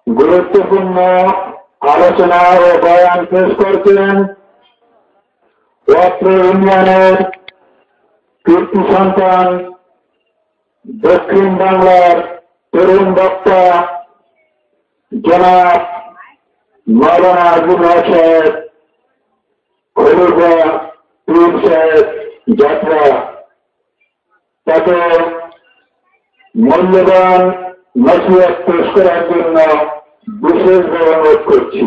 গুরুত্বপূর্ণ আলোচনা ও বয়ান পেশ করছেন অত্র ইউনিয়নের কীর্তি সন্তান দক্ষিণ বাংলার তরুণ বক্তা জনাব মাওলানা আবুল হাসান খলিফা পীর সাহেব যাত্রা। তাকে মূল্যবান নসিহত পেশ করার জন্য বিশেষভাবে অনুরোধ করছি।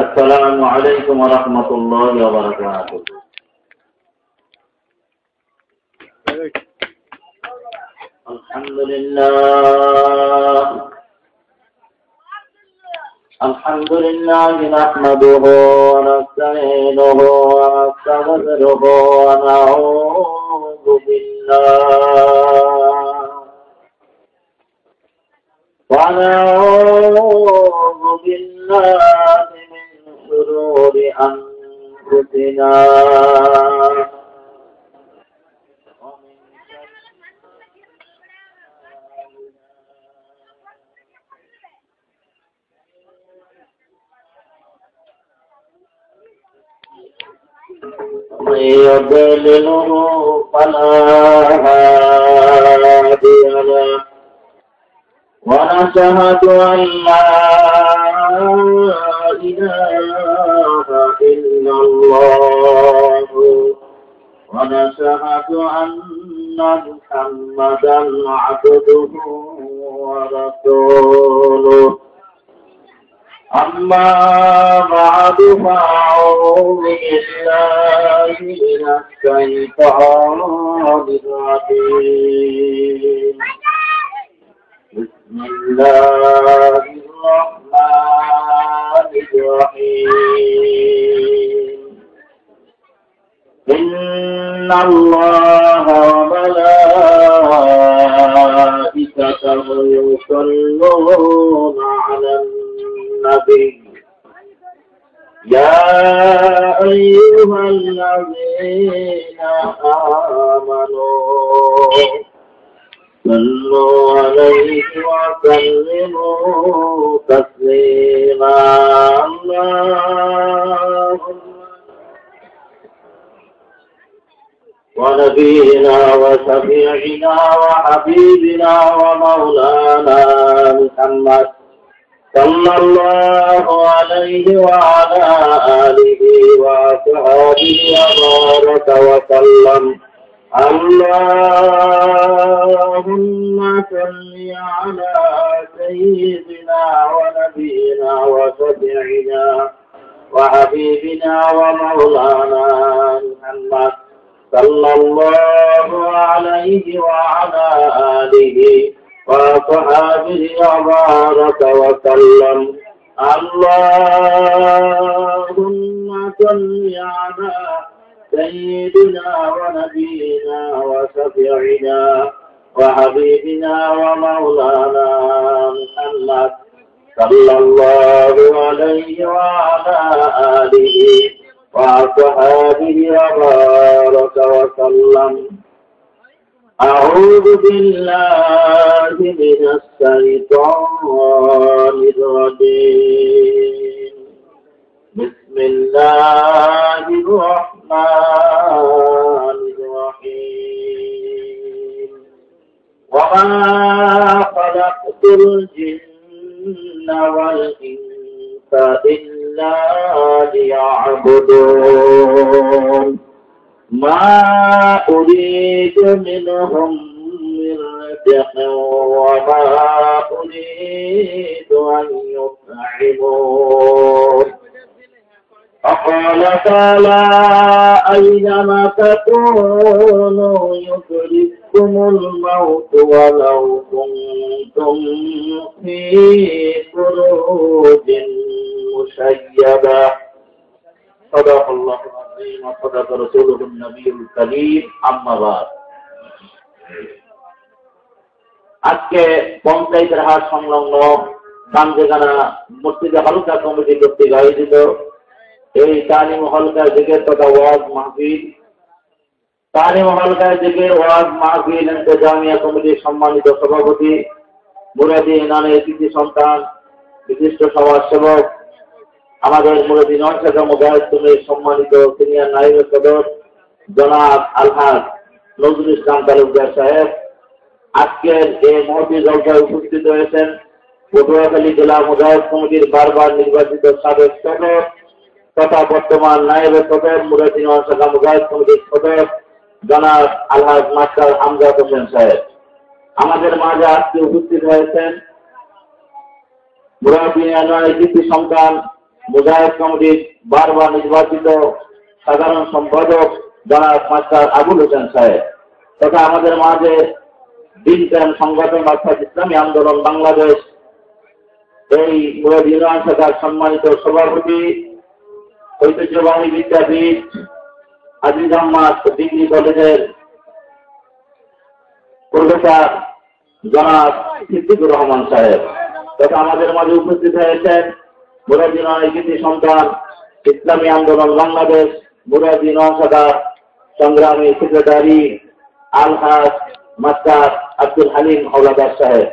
السلام عليكم ورحمة الله وبركاته. الحمد لله نحمده ونستعينه ونستغفره ونعوذ بالله من شرور أنفسنا ومن يضلله فلا هادي له ونشهد أن لا إله إلا الله ونشهد أن محمدا عبده ورسوله. أما بعد فأعوذ بالله من الشيطان الرجيم. بسم الله الرحمن الرحيم. إن الله وملائكته يصلون على النبي يا أيها الذين آمنوا صلوا عليه وسلموا تسليما. اللهم ونبينا وشفيعنا وحبيبنا ومولانا محمد صلى الله عليه وعلى آله وصحبه وبارك وسلم. اللهم صل على سيدنا ونبينا وشفيعنا وحبيبنا ومولانا محمد صلى الله عليه وعلى آله وصحبه وبارك وسلم. اللهم صل على سيدنا ونبينا وشفيعنا وحبيبنا ومولانا محمد صلى الله عليه وعلى آله وصحبه وبارك وسلم. أعوذ بالله من الشيطان الرجيم. بسم الله الرحمن الرحيم. وما خلقت الجن والإنس إلا ليعبدون ما أريد منهم من رزق وما أريد أن يطعمون. وقال تعالى أينما تكونوا يدرككم يدرككم الموت ولو كنتم في بروج مشيدة صدق الله العظيم وصدق رسوله النبي الكريم أما بعد আজকে পঞ্চায়েতের হাট সংলগ্ন কামদেখানা মসজিদে হালকা কমিটি কর্তৃক আয়োজিত এই তালিম হলকার জিকির তথা ওয়াজ মাহফিল তালিম হলকার জিকির ওয়াজ মাহফিল ইন্তেজামিয়া কমিটির সম্মানিত সভাপতি মুরাদি ইনানের কৃতি সন্তান বিশিষ্ট সমাজসেবক আমাদের মুরাদি নয়শাখা মুজাহিদ সম্মানিত সিনিয়র নায়েব সদর জনাব আলহাজ নজরুল ইসলাম তালুকদার সাহেব আজকের এই মহতি জলসায় উপস্থিত হয়েছেন পটুয়াখালী জেলা মুজাহিদ কমিটির বারবার নির্বাচিত সাবেক সদর তথা বর্তমান নায়েব সদর মুরাদি নয়শাখা মুজাহিদ কমিটির সদর জনাব আলহাজ মাস্টার আমজাদ হোসেন সাহেব আমাদের মাঝে আজকে উপস্থিত হয়েছেন মুরাদি নয়শাখার কৃতি সন্তান মুজাহিদ কমিটির বারবার নির্বাচিত সাধারণ সম্পাদক জনাব মাস্টার আবুল হোসেন সাহেব তথা আমাদের মাঝে দিন সংগঠন অর্থাৎ ইসলামী আন্দোলন বাংলাদেশ এই মুরাদি নয়শাখার সম্মানিত সভাপতি ঐতিহ্যবাহী বিদ্যাপীঠ আজিজ আহমদ ডিগ্রি কলেজের প্রফেসর জনাব সিদ্দিকুর রহমান সাহেব তথা আমাদের মাঝে উপস্থিত হয়েছেন মুরাদি নয়শাখার কৃতি সন্তান ইসলামী আন্দোলন বাংলাদেশ মুরাদি নয়শাখা সংগ্রামী সেক্রেটারি আলহাজ মাস্টার আব্দুল হালিম হাওলাদার সাহেব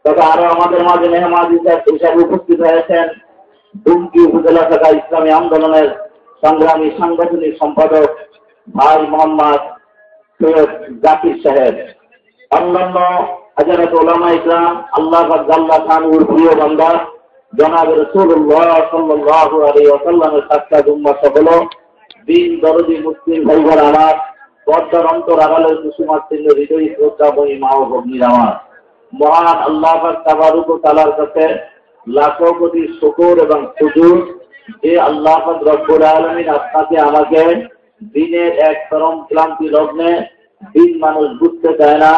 তথা আরো আমাদের মাঝে মেহমান হিসাবে উপস্থিত হয়েছেন দুমকি উপজেলা শাখা ইসলামী আন্দোলনের সংগ্রামী সাংগঠনিক সম্পাদক ভাই মোহাম্মদ সৈয়দ জাকির সাহেব অন্যান্য হাজারাত উলামা ইকরাম আল্লাহ জাল্লা খানুর প্রিয় বান্দা জনাব রাসূলুল্লাহ সাল্লাল্লাহু আলাইহি ওয়াসাল্লামের সাক্ষাৎ উম্মাহ সকল দিন দরদি মুসলিম ভাইবার আমার পর্দার অন্তর আড়ালের কুসুমাচ্ছিন্ন হৃদয় শ্রদ্ধাময়ী মা ও ভগ্নীর আমার মহান আল্লাহ পাক তাবারক ওয়া তাআলার কাছে লাখো কোটি শুকর এবং সুজুদ যে আল্লাহ পাক রব্বুল আলামিন আপনাকে আমাকে দিনের এক চরম ক্লান্তি লগ্নে দিন মানুষ বুঝতে চায় না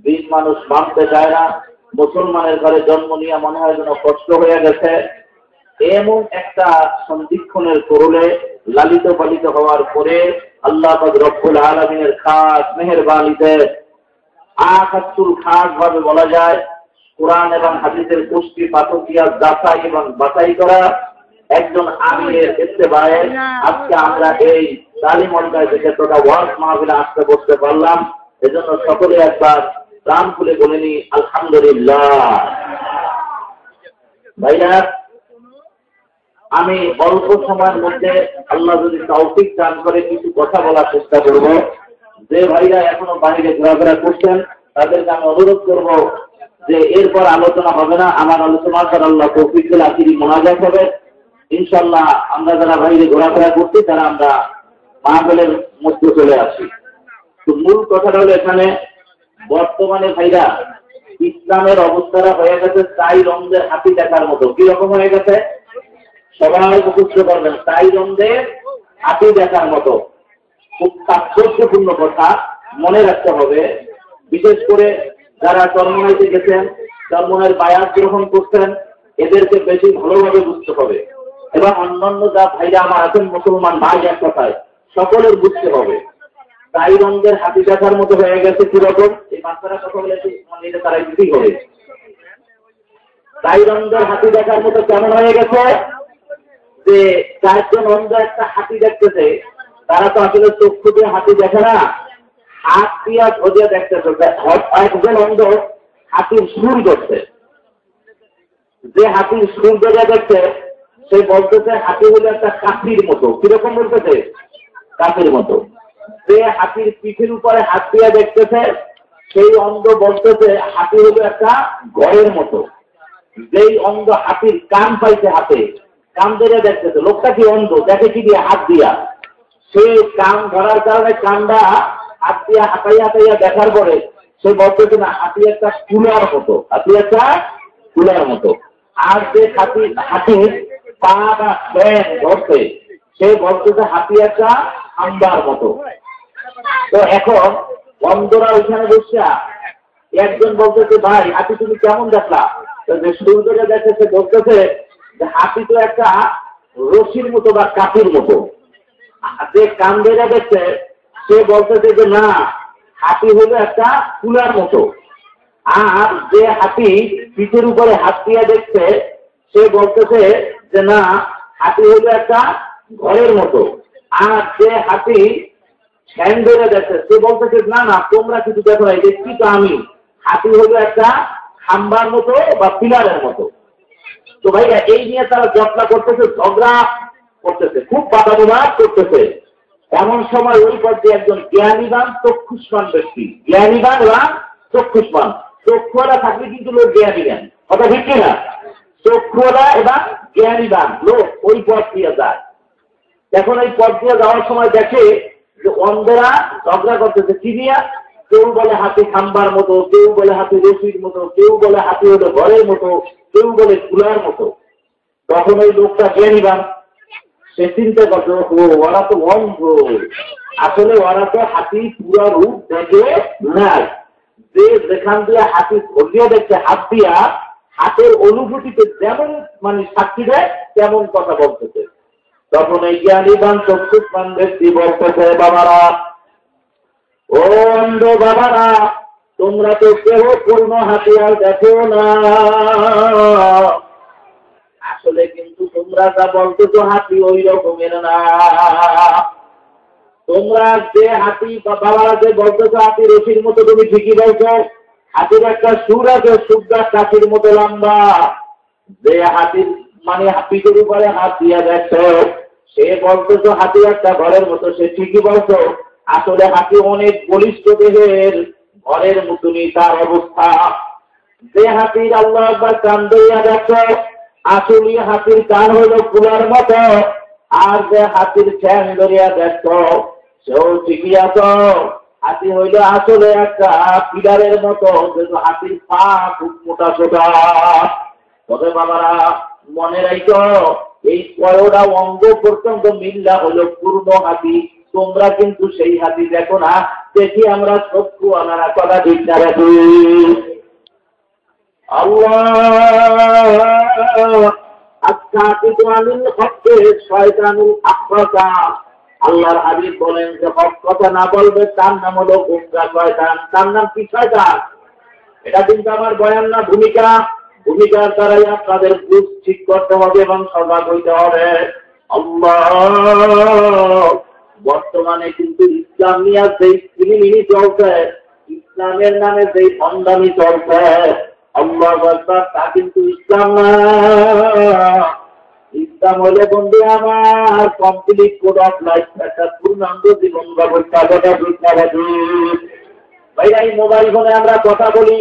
দিন মানুষ মানতে চায় না মুসলমানের ঘরে জন্ম নিয়ে মনে হয় যেন কষ্ট হয়ে গেছে এমন একটা সন্ধিক্ষণের করলে লালিত পালিত হওয়ার পরে আল্লাহ পাক রব্বুল আলামিনের খাস মেহেরবানিতে আখাতুল খাস ভাবে বলা যায় কোরআন এবং হাদিসের পুষ্টি পাঠকিয়া যাচাই এবং বাছাই করা একজন আমিরের ইত্তেবায়ে আজকে আমরা এই তালিম হলকায় থেকে তথা ওয়াজ মাহফিলে আসতে বসতে পারলাম এজন্য সকলে একবার প্রাণ খুলে বলেনি আলহামদুলিল্লাহ। ভাইরা আমি অল্প সময়ের মধ্যে আল্লাহ যদি তৌফিক দান করে কিছু কথা বলার চেষ্টা করব যে ভাইরা এখনো বাইরে ঘোরাফেরা করছেন তাদেরকে আমি অনুরোধ করব যে এরপর আলোচনা হবে না আমার আলোচনার পর আল্লাহ তৌফিক দিলে আখিরি মোনাজাত হবে ইনশাআল্লাহ আমরা যারা বাইরে ঘোরাফেরা করছি তারা আমরা মাহফিলের মধ্যে চলে আসি। তো মূল কথাটা হলো এখানে বর্তমানে ভাইরা ইসলামের অবস্থাটা হয়ে গেছে চাই রমজের হাতি দেখার মতো কিরকম হয়ে গেছে সবাই বুঝতে পারবেন তাই রমদের হাতি দেখার মতো খুব তাৎপর্যপূর্ণ কথা মনে রাখতে হবে বিশেষ করে যারা চরমনাইতে গেছেন চরমনের বায়াত গ্রহণ করছেন এদেরকে বেশি ভালোভাবে বুঝতে হবে এবং অন্যান্য যা ভাইরা আমার আছেন মুসলমান ভাই এক কথায় সকলের বুঝতে হবে তাই রমদের হাতি দেখার মতো হয়ে গেছে কিরকম এই বাচ্চারা কথা বলে তারা কি হবে তাই রমদের হাতি দেখার মতো কেমন হয়ে গেছে যে চারজন অন্ধ একটা হাতি দেখতেছে তারা তো আসলে চক্ষু দিয়ে হাতি দেখে না হাত দিয়া ধরিয়া দেখতেছে একজন অন্ধ হাতির সুর ধরছে যে হাতির সুর ধরিয়া দেখছে সে বলতেছে হাতি হলো একটা কাঠির মতো কিরকম বলতেছে কাঠির মতো যে হাতির পিঠের উপরে হাত দিয়া দেখতেছে সেই অন্ধ বলতেছে হাতি হলো একটা ঘরের মতো যেই অন্ধ হাতির কান পাইছে হাতে কান ধরে দেখতেছে লোকটা কি অন্ধ দেখে কি দিয়ে হাত দিয়া সে কান ধরার কারণে কানটা হাত দিয়া হাতাইয়া হাতাইয়া দেখার পরে সে বলতেছে না হাতি একটা কুলার মতো হাতি একটা কুলার মতো আর যে হাতির পা বা ব্যাং ধরছে সে বলতেছে হাতি একটা হাম্বার মতো। তো এখন অন্ধরা ওইখানে বসা একজন বলতেছে, ভাই হাতি তুমি কেমন দেখলা? যে শুরু করে দেখেছে বলতেছে যে হাতি তো একটা রশির মতো বা কাঠির মতো। যে কান বেড়ে দেখছে সে বলতেছে যে না, হাতি হলো একটা কুলার মতো। আর যে হাতি পিঠের উপরে হাত দিয়ে দেখছে সে বলতেছে যে না, হাতি হলো একটা ঘরের মতো। আর যে হাতি ঠ্যাং বেড়ে দেখছে সে বলতেছে না না, তোমরা কিছু দেখো না, দেখছি তো আমি, হাতি হলো একটা খাম্বার মতো বা পিলারের মতো। তো ভাইরা এই নিয়ে তারা যত্না করতেছে, ঝগড়া করতেছে, খুব বাধা বিবাদ করতেছে। এমন সময় ওই পথে একজন জ্ঞানীবান চক্ষুষ্মান ব্যক্তি, জ্ঞানীবান বা চক্ষুষ্মান, চক্ষুওয়ালা থাকলে কিন্তু লোক জ্ঞানী জ্ঞান, কথা ঠিক না? চক্ষুওয়ালা এবং জ্ঞানীবান লোক ওই পথ দিয়ে যায়। এখন এই পথ দিয়ে যাওয়ার সময় দেখে যে অন্ধেরা ঝগড়া করতেছে, চিনিয়া কেউ বলে হাতি খাম্বার মতো, কেউ বলে হাতি রশির মতো, কেউ বলে হাতি হলো ঘরের মতো, কেউ বলে কুলার মতো। তখন ওই লোকটা জ্ঞানীবান সে চিন্তা করছে, ওরা তো অন্ধ, আসলে ওরা তো হাতি পুরা রূপ দেখে নাই। যে যেখান দিয়ে হাতি ধরিয়ে দেখছে হাত দিয়া, হাতের অনুভূতিতে যেমন মানে সাক্ষী দেয় তেমন কথা বলতেছে। তখন এই জ্ঞানীবান চক্ষুষ্মান ব্যক্তি বলতেছে, বাবারা, ও অন্ধ বাবারা, তোমরা তো কেউ পূর্ণ হাতিয়ার দেখো না। আসলে কিন্তু তোমরা যা বলতেছো হাতি ওই রকমের না। তোমরা যে হাতি বা বাবারা যে বলতেছো হাতি রশির মতো, তুমি ঠিকই বলছো, হাতির একটা সুর আছে, সুরটা কাঠির মতো লম্বা। যে হাতির মানে পিঠের উপরে হাত দিয়ে দেখছো সে বলতেছো হাতি একটা ঘরের মতো, সে ঠিকই বলছো। আসলে হাতি অনেক বলিষ্ঠ দেহের, ঘরের মতনই তার অবস্থা। যে হাতির আল্লাহ একবার কান ধরিয়া দেখছো, আসলে হাতির কান হইল কুলার মতো। আর যে হাতির ঠ্যাং ধরিয়া দেখছো সেও ঠিকই আছো, হাতি হইল আসলে একটা পিলারের মতো, কিন্তু হাতির পা খুব মোটা সোটা। তবে বাবারা মনে রাখো, এই কয়টা অঙ্গ পর্যন্ত মিল্লা হলো পূর্ণ হাতি। তোমরা কিন্তু সেই হাতি দেখো না, দেখি আমরা চক্ষু আনারা কথা ঠিক না রাখি। আল্লাহর হাবিব বলেন যে হক কথা না বলবে তার নাম হলো গুমরা শয়তান। তার নাম কি? শয়তান। এটা কিন্তু আমার বয়ান না, ভূমিকা। ভূমিকার দ্বারাই আপনাদের বুঝ ঠিক করতে হবে এবং সজাগ হইতে হবে। আল্লাহ, বর্তমানে কিন্তু ইসলাম নিয়ে যেই ফিলিমিনি চলছে, ইসলামের নামে যেই ভণ্ডামি চলছে, আল্লাহু আকবার, তা কিন্তু ইসলাম না। ইসলাম হলে বন্ধু আমার কমপ্লিট কোড অফ লাইফ, একটা পূর্ণাঙ্গ জীবন ব্যবস্থা। ভাইরা এই মোবাইল ফোনে আমরা কথা বলি,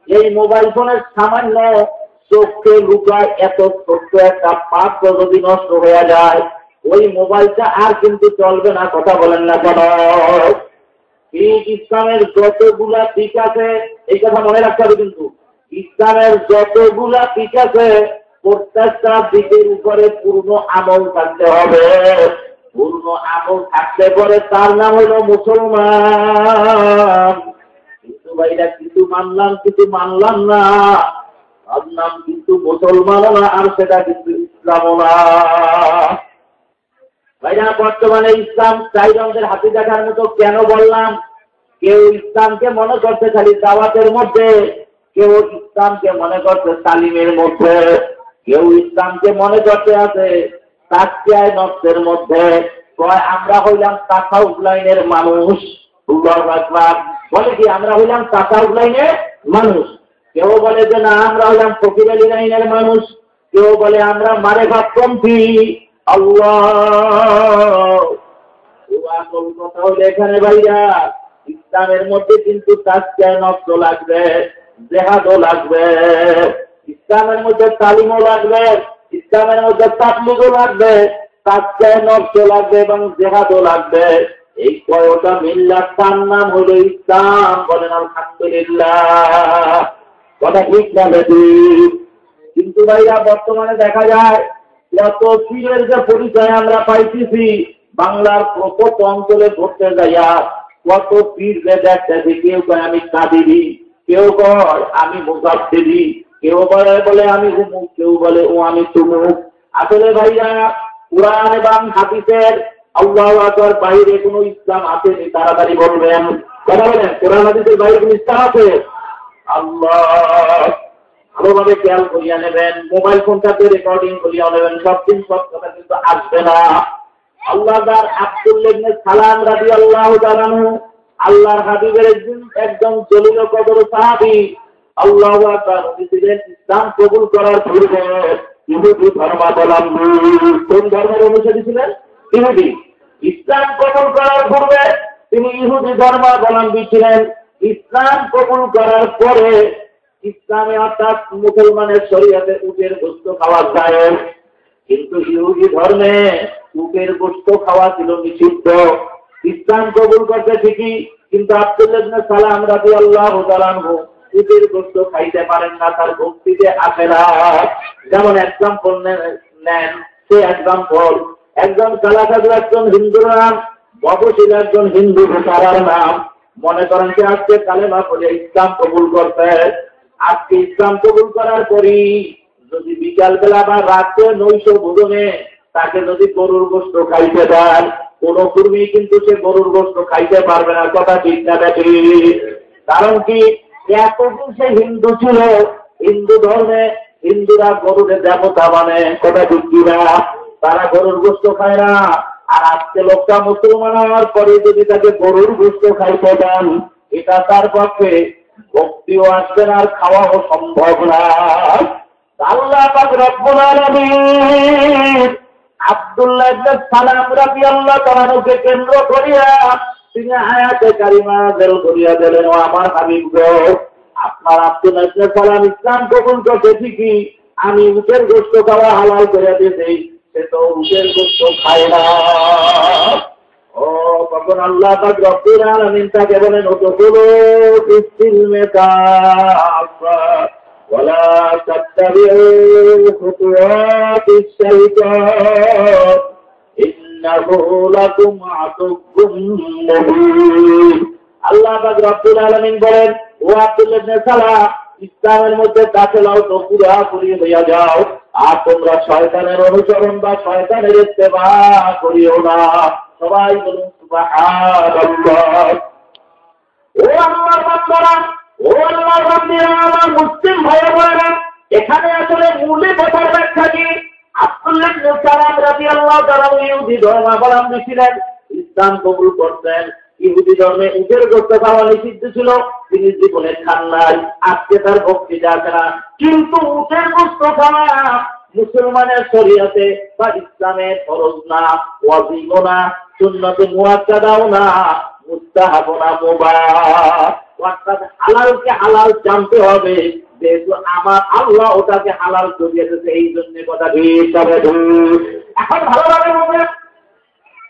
এই মোবাইল ফোনের সামান্য চোখকে লুকায় এত ছোট্ট একটা পাত্র যদি নষ্ট হয়ে যায়, ওই মোবাইলটা আর কিন্তু চলবে না। কথা বলেন না কেন? ইসলামের যতগুলা দিক আছে, এই কথা মনে রাখতে হবে কিন্তু, ইসলামের যতগুলা দিক আছে প্রত্যেকটা দিকের উপরে পূর্ণ আমল থাকতে হবে। পূর্ণ আমল থাকতে পরে তার নাম হলো মুসলমান। কিন্তু ভাইরা কিছু মানলাম না, তার নাম কিন্তু মুসলমানও না, আর সেটা কিন্তু ইসলামও না। ভাইরা বর্তমানে ইসলাম চাই রঙের হাতি দেখার মতো কেন বললাম? কেউ ইসলামকে মনে করছে খালি দাওয়াতের মধ্যে, কেউ ইসলামকে মনে করছে তালিমের মধ্যে, কেউ ইসলামকে মনে করতে আছে তাকিয়ায় নকশের মধ্যে। আমরা হইলাম তাসাউফ লাইনের মানুষ। বলে কি আমরা হইলাম তাসাউফ লাইনের মানুষ। কেউ বলে যে না আমরা হইলাম ফকির আলী লাইনের মানুষ, কেউ বলে আমরা মারেফাত পন্থী। আল্লাহ, আসল কথা হলো এখানে ভাইরা, ইসলামের মধ্যে কিন্তু তাকিয়ায় নকশ লাগবে, জেহাদও লাগবে, ইসলামের মধ্যে তালিমও লাগবে, ইসলামের মধ্যে তাবলীগও লাগবে, তাকিয়ায় নকশ লাগবে এবং জেহাদও লাগবে। এই কয়টা মিল্লাত, তার নাম হলো ইসলাম। বলেন আলহামদুলিল্লাহ। কথা ঠিক না বেশি? কিন্তু ভাইরা বর্তমানে দেখা যায় যত পীরের যে পরিচয় আমরা পাইতেছি, বাংলার প্রত্যেক অঞ্চলে ঘুরতে যাইয়া কত পীর দেখতেছি, কেউ কয় আমি কাদিরি, কেউ কয় আমি মুজাদ্দিদি, কেউ বলে আমি হুমুক, কেউ বলে ও আমি তুমুক। আসলে ভাইয়া কুরআন এবং হাদিসের আল্লাহু আকবার বাইরে কোনো ইসলাম আছে? তাড়াতাড়ি বলবেন, কথা বলেন। কোরআন হাদিসের বাইরে কোনো ইসলাম আছে? আল্লাহ ভালোভাবে খেয়াল করিয়া নেবেন, মোবাইল ফোনটাতে রেকর্ডিং করিয়া নেবেন, সব দিন সব কথা কিন্তু আসবে না। আল্লাহ আব্দুল্লাহ ইবনে সালাম রাদিয়াল্লাহু তাআলা আনহু আল্লাহর হাবিবের একজন জলিল কদর সাহাবী, আল্লাহু আকবার, উনি ছিলেন ইসলাম কবুল করার পূর্বে ইহুদি ধর্মাবলম্বী। কোন ধর্মের অনুসারী ছিলেন? ইহুদি। ইসলাম কবুল করার পূর্বে তিনি ইহুদি ধর্মাবলম্বী ছিলেন। ইসলাম কবুল করার পরে ইসলামে অর্থাৎ মুসলমানের শরীয়তে উটের গোশত খাওয়া যায়, কিন্তু ইহুদি ধর্মে উটের গোশত খাওয়া ছিল নিষিদ্ধ। ইসলাম কবুল করতে ঠিকই, কিন্তু আব্দুল্লাহ ইবনে সালাম রাদিয়াল্লাহু তাআলা আনহু উটের গোশত খাইতে পারেন না, তার ভক্তিতে আসে না। যেমন এক্সাম্পল নেন, সে এক্সাম্পল একজন কালাকাদু, একজন হিন্দুর নাম, ববশীল একজন হিন্দু ভোটারার নাম। মনে করেন যে আজকে কালেমা পড়ে ইসলাম কবুল করতে, আজকে ইসলাম কবুল করার পরই যদি বিকালবেলা বা রাত্রে নৈশ ভোজনে তাকে যদি গরুর গোশত খাইতে দেন, কোন কর্মী কিন্তু সে গরুর গোশত খাইতে পারবে না। কথা ঠিক না দেখি? কারণ কি, এতদিন সে হিন্দু ছিল, হিন্দু ধর্মে হিন্দুরা গরুর দেবতা মানে, কথা ঠিক না? তারা গরুর গোশত খায় না। আর আজকে লোকটা মুসলমান হওয়ার পরে যদি তাকে গরুর গোশত খাইতে দেন, এটা তার পক্ষে ভক্তিও আসবে না, আর খাওয়াও সম্ভব না। আল্লাহ পাক রব্বুল আলামিন আব্দুল্লাহ ইবনে সালাম রাদিয়াল্লাহু তাআলাকে কেন্দ্র করিয়া তিনি আয়াতে কারিমা নাযিল করিয়া দিলেন, ও আমার হাবিব গো, আপনার আব্দুল্লাহ ইবনে সালাম ইসলাম কবুল করতে ঠিকই, আমি উটের গোশত খাওয়া হালাল করে দিয়েছি, সে তো উটের গোশত খায় না। ও তখন আল্লাহ পাক রব্বুল আলামিন তাকে বলেন, ওদখুলু ফিস-সিলমি কাফা ওয়ালা তাত্তাবিউ খুতুওয়াতিশ শাইতান ইন্নাহু লাকুম আদুউম মুবিন। আল্লাহ পাক রব্বুল আলামিন বলেন, ও আব্দুল্লাহ ইবনে সালাম, ইসলামের মধ্যে দাখিল হও তো পুরোপুরি হইয়া যাও, আর তোমরা শয়তানের অনুসরণ বা শয়তানের ইত্তেবা করিও না। সবাই বলুন সুবহানাল্লাহ। ও আল্লাহর বান্দারা, ও আল্লাহর বান্দিরা, আমার মুসলিম ভাই-বোনেরা, এখানে আসলে মূলে কথার ব্যাখ্যা কি? আব্দুল্লাহ ইবনে সালাম রাদিয়াল্লাহু তাআলা ইহুদি ধর্মাবলম্বী ছিলেন, ইসলাম কবুল করতেন। ইহুদি ধর্মে উটের গোশত খাওয়া নিষিদ্ধ ছিল, তিনি জীবনে খান নাই, আজকে তার ভক্তিটা আছে না। কিন্তু উটের গোশত খাওয়া মুসলমানের শরীয়তে বা ইসলামের ফরজ না, ওয়াজিব না, সুন্নতে মুআক্কাদাও না, মুস্তাহাব না, মুবাহ। অর্থাৎ হালালকে হালাল জানতে হবে, যেহেতু আমার আল্লাহ ওটাকে হালাল করে দিয়েছে, এই জন্য কথা ঠিক হবে। এখন ভালোভাবে বলবেন,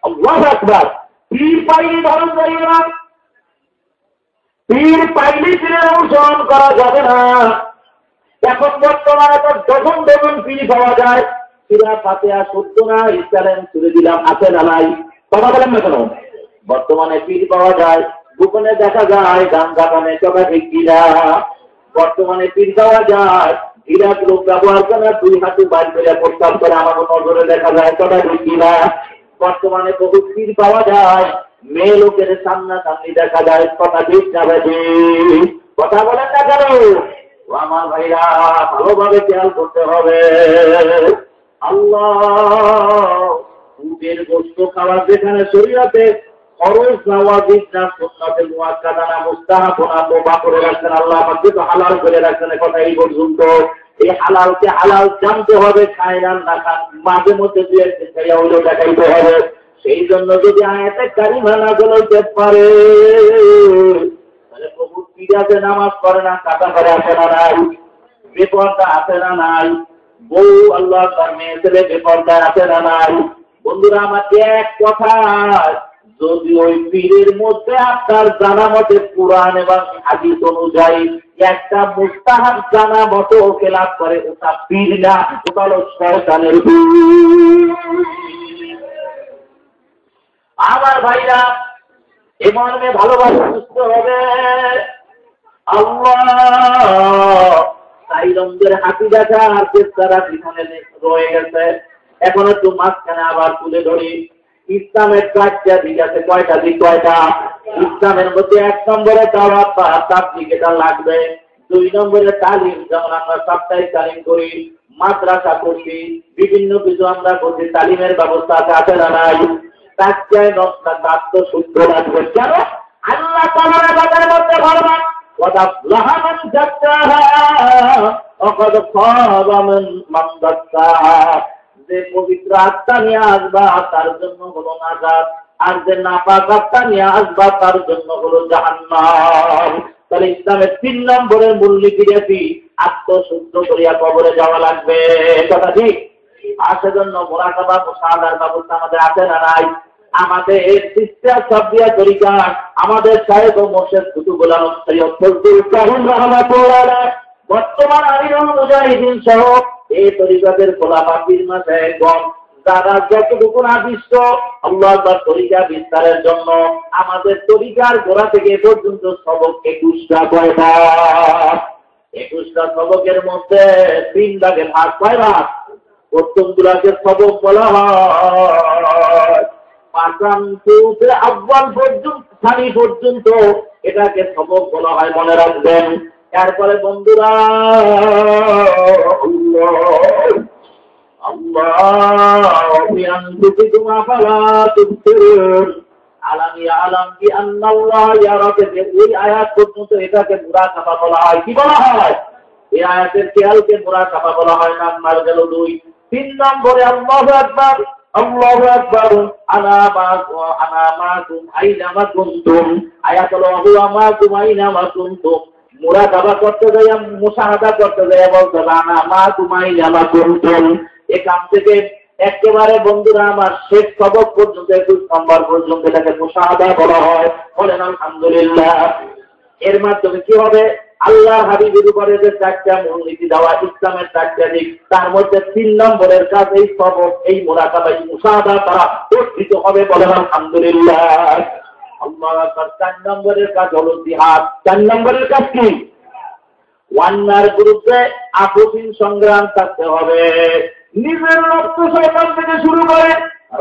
আল্লাহু আকবার। পীর পাইলে ধরন করিও না, পীর পাইলে পীরের অনুসরণ করা যাবে না। এখন বর্তমানে তো ডজন পীর পাওয়া যায়, সূরা ফাতিহা সত্য না, ইসলাম ছুড়ে দিলাম, আছে না নাই? কথা বলেন না কেন? বর্তমানে পীর পাওয়া যায়, গোপনে দেখা যায়, গান গানে চকা ঠিক কিনা। বর্তমানে পীর পাওয়া যায়, বিরাট লোক ব্যবহার করে, দুই হাতে বাইর করে প্রস্তাব করে, আমার নজরে দেখা যায়, চকা ঠিক কিনা। বর্তমানে বহু পীর পাওয়া যায়, মেয়ে লোকের সামনাসামনি দেখা যায়, কথা ঠিক যাবে। কথা বলেন না কেন? আমার ভাইরা, ভালোভাবে খেয়াল করতে হবে। আল্লাহ উটের গোশত খাওয়া যেখানে শরীয়তে ফরজ না, ওয়াজিব না, সুন্নাতে মুআক্কাদা না, মুস্তাহাব না, মুবাহ করে রাখছেন, আল্লাহ পাক তো হালাল করে রাখছেন। কথা এই পর্যন্ত। এই হালালকে হালাল জানতে হবে, খায় না খান, মাঝে মধ্যে দুই একদিন খাইয়া হইলেও দেখাইতে হবে। সেই জন্য যদি আয়াতে কারিমা নাযিল হইতে পারে, তাহলে প্রভু পীড়াতে নামাজ পড়ে না, কাটা করে আসে না নাই, বেপরদা আছে না নাই, বউ আল্লাহ তার মেয়ে ছেলে বেপরদা আছে না নাই। বন্ধুরা, আমাকে এক কথা, যদি ওই পীরের মধ্যে আপনার জানা মতে কুরআন এবং হাদিস অনুযায়ী একটা মুস্তাহাব জানা মতো খেলাফ করে, ওটা পীর না, ওটা হলো শয়তানের পীর। আমার ভাইরা, এ মর্মে ভালোভাবে সুস্থ হবে। আল্লাহ তাই রঙের হাতি দেখা আর চেষ্টারা পিছনে রয়ে গেছে, এখন একটু মাঝখানে আবার তুলে ধরি। ইসলামের 4টা দিক আছে। কয়টা দিক? কয়টা? ইসলামের মধ্যে 1 নম্বরে দাওয়াত বা তাবলীগ, এটা লাগবে। 2 নম্বরে তালিম, যেমন আমরা সাপ্তাহিক তালিম করি, মাদ্রাসা করছি, বিভিন্ন কিছু আমরা করছি, তালিমের ব্যবস্থা আছে না নাই? 4টায় নষ্ট বাক্য শুদ্ধ লাগবে। কেন? আল্লাহ তাআলার বাজার মধ্যে ফরমান ওয়াদাল্লাহ মান যাক্কাহা ওয়া ক্বাদ খাবা মান দাক্কাহা, যে পবিত্র আত্মা নিয়ে আসবা তার জন্য হলো নাজাত, আর যে নাপাক আত্মা নিয়ে আসবা তার জন্য হলো জাহান্নাম। তাহলে ইসলামের 3 নম্বরের মূলনীতিটা কি? আত্মশুদ্ধ করিয়া কবরে যাওয়া লাগবে। কথা ঠিক? আর সেজন্য মুরাকাবা মুশাহাদার ব্যবস্থা আমাদের আছে না নাই? আমাদের সিস্টার সাবিয়া তরিকা, আমাদের সাহেব ও মোর্শেদ কুতুবুল সৈয়দ ফজলুল কারীম রাহমাতুল্লাহ আলাইহি, বর্তমান আমিরুল মুজাহিদিন সহ এই তরিকাদের খোলাফা পীর মাশায়েখগণ যারা যতটুকু আদিষ্ট আল্লাহ তাআলার তরিকা বিস্তারের জন্য আমাদের তরিকার গোড়া থেকে এ পর্যন্ত সবক 21টা। কয়টা? 21টা সবকের মধ্যে 3 ভাগে ভাগ। কয় ভাগ? প্রথম দুলাকে সবক বলা হয়, পাঁচাম থেকে আব্বাল পর্যন্ত, সানি পর্যন্ত এটাকে সবক বলা হয়, মনে রাখবেন। এরপরে বন্ধুরা ওই আয়াত পর্যন্ত এটাকে মুরাকাবা বলা হয়। কি বলা হয়? এই আয়াতের খেয়ালকে মুরাকাবা বলা হয়। নাম্বার গেল 2। 3 নম্বরে আল্লাহু আকবার, আল্লাহু আকবার, আনা মাকুম আইনামা কুনতুম। আয়াত হলো হুয়া মাকুম আইনামা কুনতুম। মুরাকাবা করতে যাই, মুশাহাদা করতে যাই বলতে আনা মাকুম আইনামা কুনতুম। এখান থেকে একেবারে বন্ধুরা আমার শেষ সবক পর্যন্ত 21 নম্বর পর্যন্ত এটাকে মুশাহাদা বলা হয়। বলেন আলহামদুলিল্লাহ। এর মাধ্যমে কি হবে? আল্লাহ হাবিবের উপরে যে 4টা মূলনীতি দেওয়া, ইসলামের 4টা দিক, তার মধ্যে 3 নম্বরের কাজ এই সবক, এই মুরাকাবা, এই মুশাহাদা তারা প্রকৃত হবে। বলেন আলহামদুলিল্লাহ। আল্লাহু আকবার। 4 নম্বরের কাজ হলো জিহাদ। 4 নম্বরের কাজ কি? ওয়ান্নার বিরুদ্ধে আপসীন সংগ্রাম থাকতে হবে। নিজের রক্ত শয়তান থেকে শুরু করে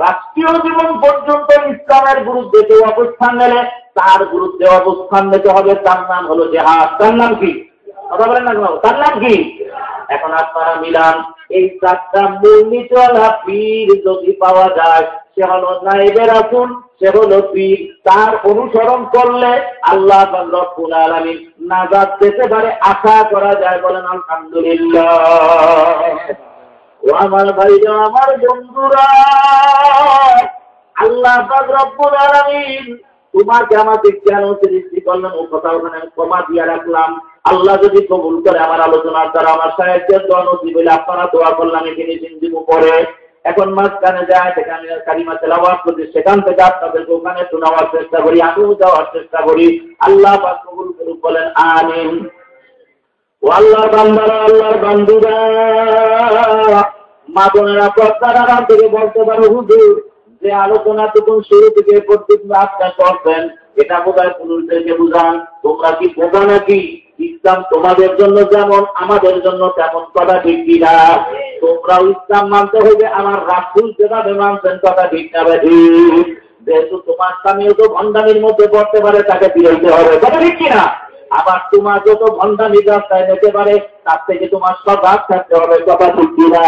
রাষ্ট্রীয় জীবন পর্যন্ত ইসলামের বিরুদ্ধে কেউ অবস্থান নিলে তার বিরুদ্ধে অবস্থান নিতে হবে। তার নাম হলো জিহাদ। তার নাম কি? কথা বলেন না, তার নাম কি? এখন আপনারা মিলান, এই 4টা মূলনীতিওয়ালা পীর যদি পাওয়া যায়, সে হলো নায়েবে রাসূল, সে হলো পীর। তার অনুসরণ করলে আল্লাহ পাক রব্বুল আলামিন নাজাত পেতে পারে, আশা করা যায়। বলেন আলহামদুলিল্লাহ। ও আমার ভাইরা, আমার বন্ধুরা, আল্লাহ পাক রব্বুল আলামিন তোমাকে আমাকে কেন সৃষ্টি করলেন ও কথা ওখানে কমা দিয়ে রাখলাম। আল্লাহ যদি কবুল করে আমার আলোচনার দ্বারা আমার সাহিত্যের দোয়া নসিব হইলে আপনারা দোয়া করলাম এখানে জিন্দিমু করে। এখন মাঝখানে যায় সেখানে কালিমা তেলাওয়াত করতে, সেখান থেকে আপনাদেরকে ওখানে শোনাবার চেষ্টা করি, আমিও যাওয়ার চেষ্টা করি। আল্লাহ পাক কবুল করুক। বলেন আমিন। ও আল্লাহর বান্দারা, আল্লাহর বান্দুরা, মা বোনেরা, পর্দার থেকে বলতে পারো হুজুর যে আলোচনা তখন শুরু থেকে প্রত্যেক আপনার করবেন, এটা বোধহয় পুরুষদেরকে বুঝান। তোমরা কি বোঝা নাকি? ইসলাম তোমাদের জন্য যেমন আমাদের জন্য তেমন। কথা ঠিক কিনা? তোমরাও ইসলাম মানতে হইবে আমার রাসূল যেভাবে মানছেন। কথা ঠিক না? যেহেতু তোমার স্বামীও তো ভণ্ডামির মধ্যে পড়তে পারে, তাকে ফিরাইতে হবে। কথা ঠিক কিনা? আবার তোমার যত ভণ্ডামি রাস্তায় নিতে পারে, তার থেকে তোমার সজাগ থাকতে হবে। কথা ঠিক কিনা?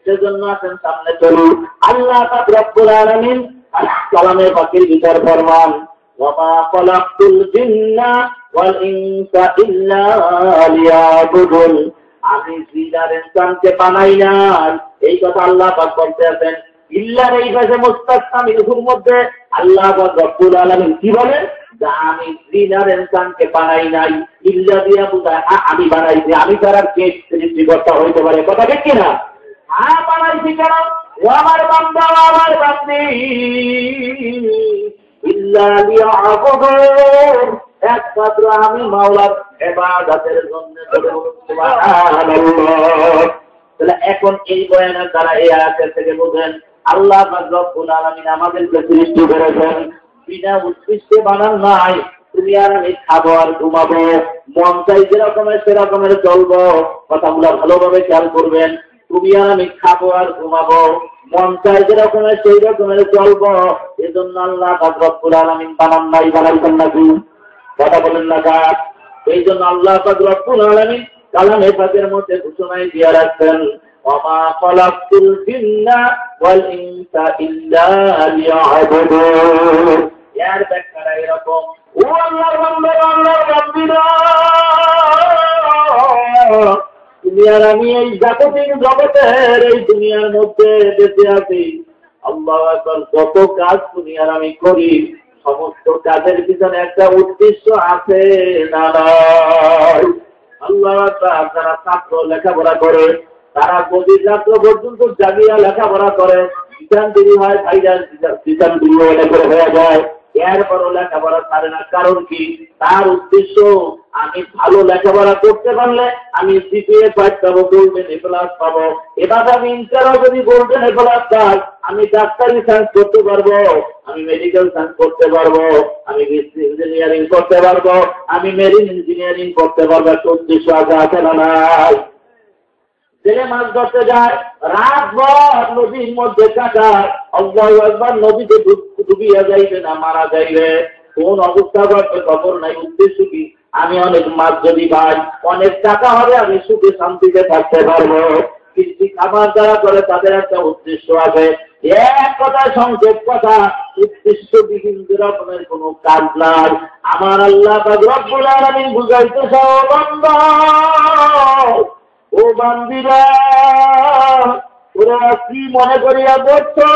সেজন্য আসেন সামনে চলুন। আল্লাহ পাক রব্বুল আলামিন কালামে পাকের বিচার ফরমান, ওয়া মা খালাকতুল জিন্না ওয়াল ইনসা ইল্লা লিয়াবুদুন। আমি জিন আর ইনসানকে বানাই না। এই কথা আল্লাহ পাক বলতে আছেন। ইল্লার এই ভাষা মুস্তাসনামির মধ্যে আল্লাহ পাক রব্বুল আলামিন কি বলেন? যে আমি জিন আর ইনসানকে বানাই নাই। ইল্লা দিয়া বুঝায় আমি বানাইছি, আমি তার আর কে সৃষ্টিকর্তা হইতে পারে। কথা ঠিক কিনা? বানাইছি কেন? ও আমার বান্দা, আমার বান্দি, ইল্লা লিয়াবুদুন, একমাত্র আমি মাওলার ইবাদতের জন্য। সুবহানাল্লাহ। তাহলে এখন এই বয়ানের দ্বারা এই আয়াতের থেকে বুঝেন আল্লাহ পাক রব্বুল আলামিন আমাদেরকে সৃষ্টি করেছেন বিনা উদ্দেশ্যে বানান নাই। তুমি আর আমি খাবো আর ঘুমাবো, মন চাই যেরকমের সেরকমের চলবো। কথাগুলো ভালোভাবে খেয়াল করবেন। তুমি আর আমি খাবো আর ঘুমাবো, মন চাই যেরকমের সেই রকমের চলবো। এজন্য আল্লাহ পাক রব্বুল আলামিন বানান নাই, বানাইছেন নাকি? কথা বলেন না কাজ। এই জন্য আল্লাহ পাক রব্বুল আলামিন কালামে পাকের মধ্যে ঘোষণায় দিয়ে রাখছেন, ওমা খালাকতুল জিন্না ওয়াল ইনসা ইল্লা লিয়াবুদুন। এর ব্যাখ্যাটা এরকম, ও আল্লাহর বান্দারা, আল্লাহর বান্দিরা, তুমি আর আমি এই জাগতিক জগতের এই দুনিয়ার মধ্যে বেঁচে আছি। আল্লাহু আকবার। কত কাজ তুমি আর আমি করি, সমস্ত কাজের পিছনে একটা উদ্দেশ্য আছে না নাই? আল্লাহু আকবার। যারা ছাত্র লেখাপড়া করে, তারা গভীর রাত্র পর্যন্ত জাগিয়া লেখাপড়া করে, বিছান দেরি হয়, ভাইজান বিছান দেরি হয়ে যায়, এরপরও লেখাপড়া ছাড়ে না। কারণ কি? তার উদ্দেশ্য, আমি ভালো লেখাপড়া করতে পারলে আমি জিপিএ 5 পাবো, গোল্ডেন এ প্লাস পাবো। এবার আমি ইন্টারও যদি গোল্ডেন এ প্লাস পাই, আমি ডাক্তারি সায়েন্স করতে পারবো, আমি মেডিকেল সায়েন্স করতে পারবো, আমি ইঞ্জিনিয়ারিং করতে পারবো, আমি মেরিন ইঞ্জিনিয়ারিং করতে পারবো। একটা উদ্দেশ্য আছে না নাই? জেলে মাছ ধরতে যায়, রাত ভর নদীর মধ্যে কাটায়, আল্লাহু আকবার। নদীতে ডুবিয়া যাইবে না মারা যাইবে, কোন অবস্থা ঘটবে খবর নাই। উদ্দেশ্য কি? আমি অনেক মাছ যদি পাই, অনেক টাকা হবে, আমি সুখে শান্তিতে থাকতে পারবো। কৃষি খাবার যারা করে তাদের একটা উদ্দেশ্য আছে। এক কথায় সংক্ষেপ কথা, উদ্দেশ্যবিহীন রকমের কোনো কাজ নাই। আমার আল্লাহ পাক রব্বুল আলামিন বুঝাইতেছে, ও বান্দা, ও বান্দিরা, তোরা কি মনে করিয়া করছো?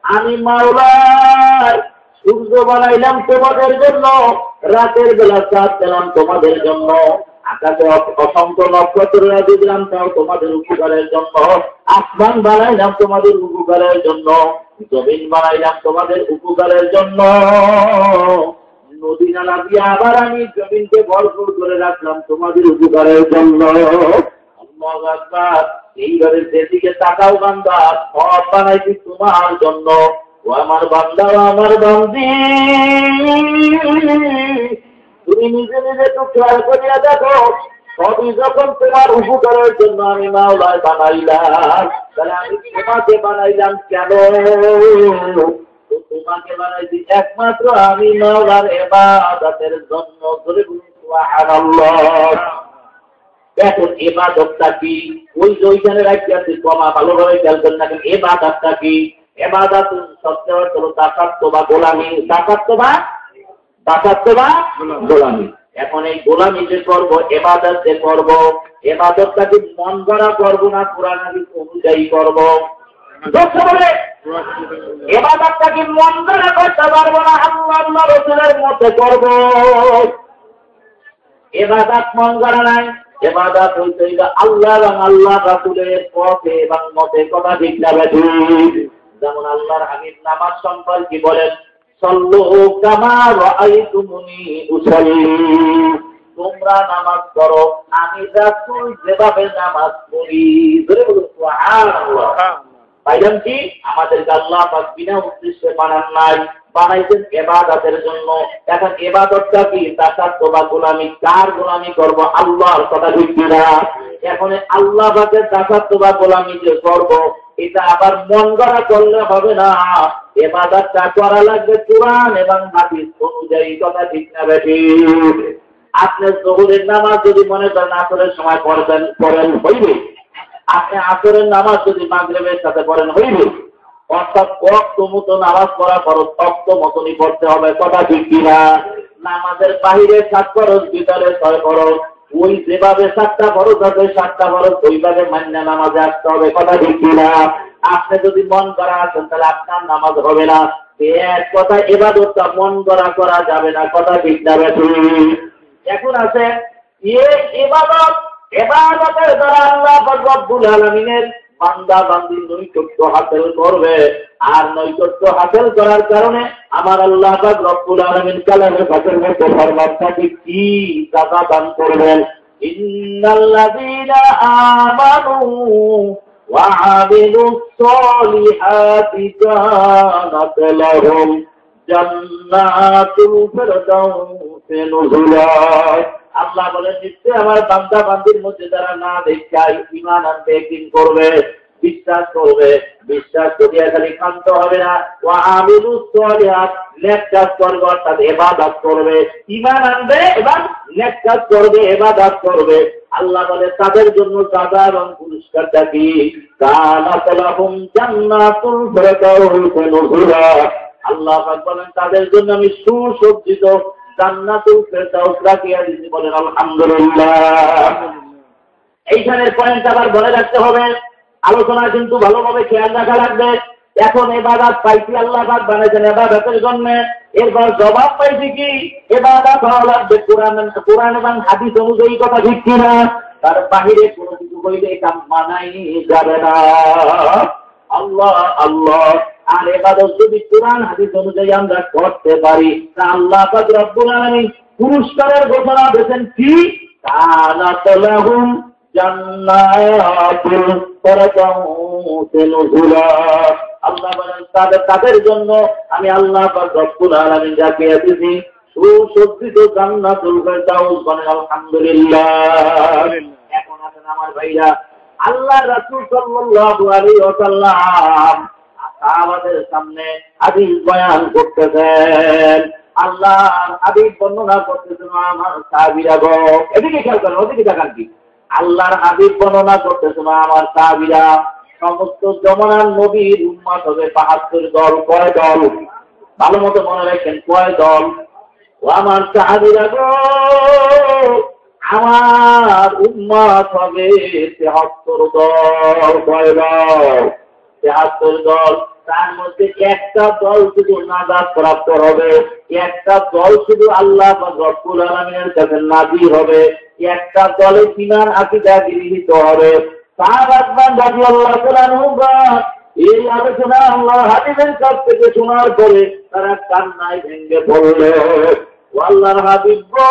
আমি মাওলার সূর্য বানাইলাম তোমাদের জন্য, রাতের বেলা চাঁদ দিলাম তোমাদের জন্য, আকাশে অসংখ্য নক্ষত্র দিলাম তাও তোমাদের উপকারের জন্য, আসমান বানাইলাম তোমাদের উপকারের জন্য, জমিন বানাইলাম তোমাদের উপকারের জন্য, নদী নালা দিয়ে আবার আমি জমিনকে ভরপুর করে রাখলাম তোমাদের উপকারের জন্য। এইভাবে যেদিকে তাকাও বান্দা, সব বানাইছি তোমার জন্য। ও আমার বান্দা, আমার বান্দি, তুমি নিজে নিজে একটু খেয়াল করিয়া দেখো, সবই যখন তোমার উপকারের জন্য আমি মাওলায় বানাইলাম, তাহলে আমি তোমাকে বানাইলাম কেন? তোমাকে বানাইছি একমাত্র আমি মাওলার ইবাদতের জন্য। ধরে বলুন সুবহানাল্লাহ। এখন ইবাদতটা কি? ওই যে ওইখানে রাখিয়াছি কমা, ভালোভাবে খেয়াল করেন না। ইবাদতটা কি? ইবাদত শব্দের অর্থ হলো দাসত্ব বা গোলামি। দাসত্ব বা গোলামি। এখন এই গোলামি যে করবো, ইবাদত যে করবো, ইবাদতটা কি মন গড়া করবো না কোরআন হাদিস অনুযায়ী করবো? ইবাদতটা কি মন গড়া করতে পারবো না আল্লাহ রাসূলের মতে করবো? ইবাদত মন গড়া নাই। ইবাদত হইতে আল্লাহ এবং আল্লাহ রাসূলের পথে এবং মতে। কথা ঠিক না ঠিক? যেমন আল্লাহর হাবিব নামাজ সম্পর্কে বলেন, সাল্লু কামা রাআইতুমুনি উসাল্লি। তোমরা নামাজ করো আমি রাসূল যেভাবে নামাজ পড়ি। ধরে বলুন সুবহানাল্লাহ। পাইলাম কি? আমাদেরকে আল্লাহ পাক বিনা উদ্দেশ্যে বানান নাই, বানাইছেন ইবাদতের জন্য। এখন ইবাদতটা কি? দাসত্ব বা গোলামি। কার গোলামি করব? আল্লাহর। কথা ঠিক না? এখন আল্লাহ পাকের দাসত্ব বা গোলামি যে করব, এটা আবার মন গড়া করলে হবে না। ইবাদতটা করা লাগবে কোরআন এবং হাদিস অনুযায়ী। কথা ঠিক না বেশি? আপনি যোহরের নামাজ যদি মনে করেন আসরের সময় পড়েন হইবে, আপনি আসরের নামাজ যদি মাগরিবের সাথে পড়েন হইবে। অর্থাৎ ওয়াক্ত মতো নামাজ পড়া ফরজ, ওয়াক্ত মতনই পড়তে হবে। কথা ঠিক কিনা? নামাজের বাহিরে 7 ফরজ, ভিতরে 6 ফরজ। ওই যেভাবে 7টা ফরজ আছে 7টা ফরজ ওইভাবে মান্য নামাজে আসতে হবে। কথা ঠিক কিনা? আপনি যদি মন করা আছেন তাহলে আপনার নামাজ হবে না। এক কথা, ইবাদতটা মন করা যাবে না। কথা ঠিক না বেশি? এখন আছে ইবাদতের দ্বারা আল্লাহ পাক রব্বুল আলামিনের বান্দা বান্দি নৈকট্য হাসিল করবে। আর নৈকট্য হাসিল করার কারণে আমার আল্লাহ পাক রব্বুল আলামিন কালামে পাকের মধ্যে ফরমানটাকে কি টাকা দান করবেন? ইন্নাল্লাযীনা আমানু ওয়া আমিলুস সলিহাতি কানাত লাহুম জান্নাতুল ফিরদাউসে নুজুলা। আল্লাহ বলেন নিশ্চয় আমার বান্দা বান্দির মধ্যে যারা না দেখায় ঈমান আনবে, ইয়াকিন করবে, বিশ্বাস করবে, বিশ্বাস করিয়া খালি ক্ষান্ত হবে না, ওয়া আমিলুস সালিহাত, নেক কাজ করবে অর্থাৎ ইবাদত করবে, ঈমান আনবে এবং নেক কাজ করবে, ইবাদত করবে। আল্লাহ বলে তাদের জন্য সাজা এবং পুরস্কারটা কি? কানাত লাহুম জান্নাতুল ফিরদাউসে নুজুলা। আল্লাহ পাক বলেন তাদের জন্য আমি সুসজ্জিত জান্নাতুল ফিরদাউস রাখিয়া দিয়েছি। বলেন আলহামদুলিল্লাহ। এইখানের পয়েন্ট আবার বলে রাখতে হবে, আলোচনা কিন্তু ভালোভাবে খেয়াল রাখা লাগবে। এখন ইবাদত পাইছি আল্লাহ পাক বানাইছেন ইবাদতের জন্য, এরপর জবাব পাইছি কি? ইবাদত হওয়া লাগবে কোরআন এবং হাদিস অনুযায়ী, কথা ঠিক কিনা? তার বাহিরে কোনো কিছু হইলে এটা মানাই যাবে না। আল্লাহ আল্লাহ। আর ইবাদত যদি কোরআন হাদিস অনুযায়ী আমরা করতে পারি, তা আল্লাহ পাক রব্বুল আলামিন পুরস্কারের ঘোষণা দিয়েছেন কি? কানাত লাহুম জান্নাতুল ফিরদাউসে নুজুলা। আল্লাহ বলেন তাদের জন্য আমি আল্লাহ পাক রব্বুল আলামিন রাখিয়া দিয়েছি সুসজ্জিত জান্নাতুল ফিরদাউস। বলেন আলহামদুলিল্লাহ। এখন আসেন আমার ভাইরা, আল্লাহ রাসূল সাল্লাল্লাহু আলাইহি ওয়াসাল্লাম সাহাবাদের সামনে হাদিস বয়ান করতেছেন। আল্লাহর হাবিব বর্ণনা করতেছেন আমার সাহাবীরা গো, এদিকে খেয়াল করেন, ওদিকে তাকান কি? আল্লাহর হাবিব বর্ণনা করতেছেন আমার সাহাবীরা, সমস্ত জমানার নবীর উম্মত হবে ৭২ দল। কয় দল? ভালো মতো মনে রাখেন, কয় দল? ও আমার সাহাবীরা গো, আমার উম্মত হবে ৭৩ দল। কয় দল? ৭৩ দল। তার মধ্যে একটা দল শুধু নাজাত প্রাপ্ত হবে, একটা দল শুধু আল্লাহ রব্বুল আলামিনের কাছে নাজির হবে, একটা দলে ঈমান আকীদা গৃহীত হবে। সাহাবাগণ রাদিয়াল্লাহু তাআলা আনহুরা এই আলোচনা আল্লাহর হাবিবের কাছ থেকে শোনার পরে তারা কান্নায় ভেঙে পড়ল। আল্লাহর হাবিব গো,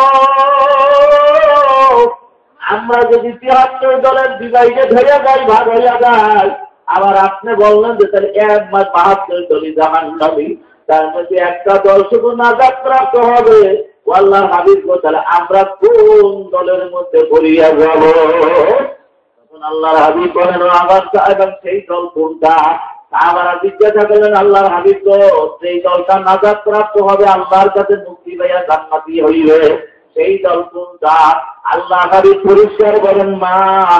আমরা যদি ৭৩ দলের ডিভাইডে ধরে যাই, ভাগ হইয়া যায়, আবার আপনি বললেন যে তাহলে ৭২ দলই জাহান্নামী, তার মধ্যে একটা দল শুধু নাজাত প্রাপ্ত হবে। আল্লাহর হাবিব গো, তাহলে আমরা কোন দলের মধ্যে পড়িয়া যাব? তখন আল্লাহর হাবিব বলেন আমার এবং সেই দল কোনটা? সাহাবারা জিজ্ঞাসা করলেন আল্লাহর হাবিব গো, সেই দলটা নাজাত প্রাপ্ত হবে, আল্লাহর কাছে মুক্তি পাইয়া জান্নাতি হইবে, সেই দল কোনটা? আল্লাহর হাবিব পরিষ্কার বলেন মা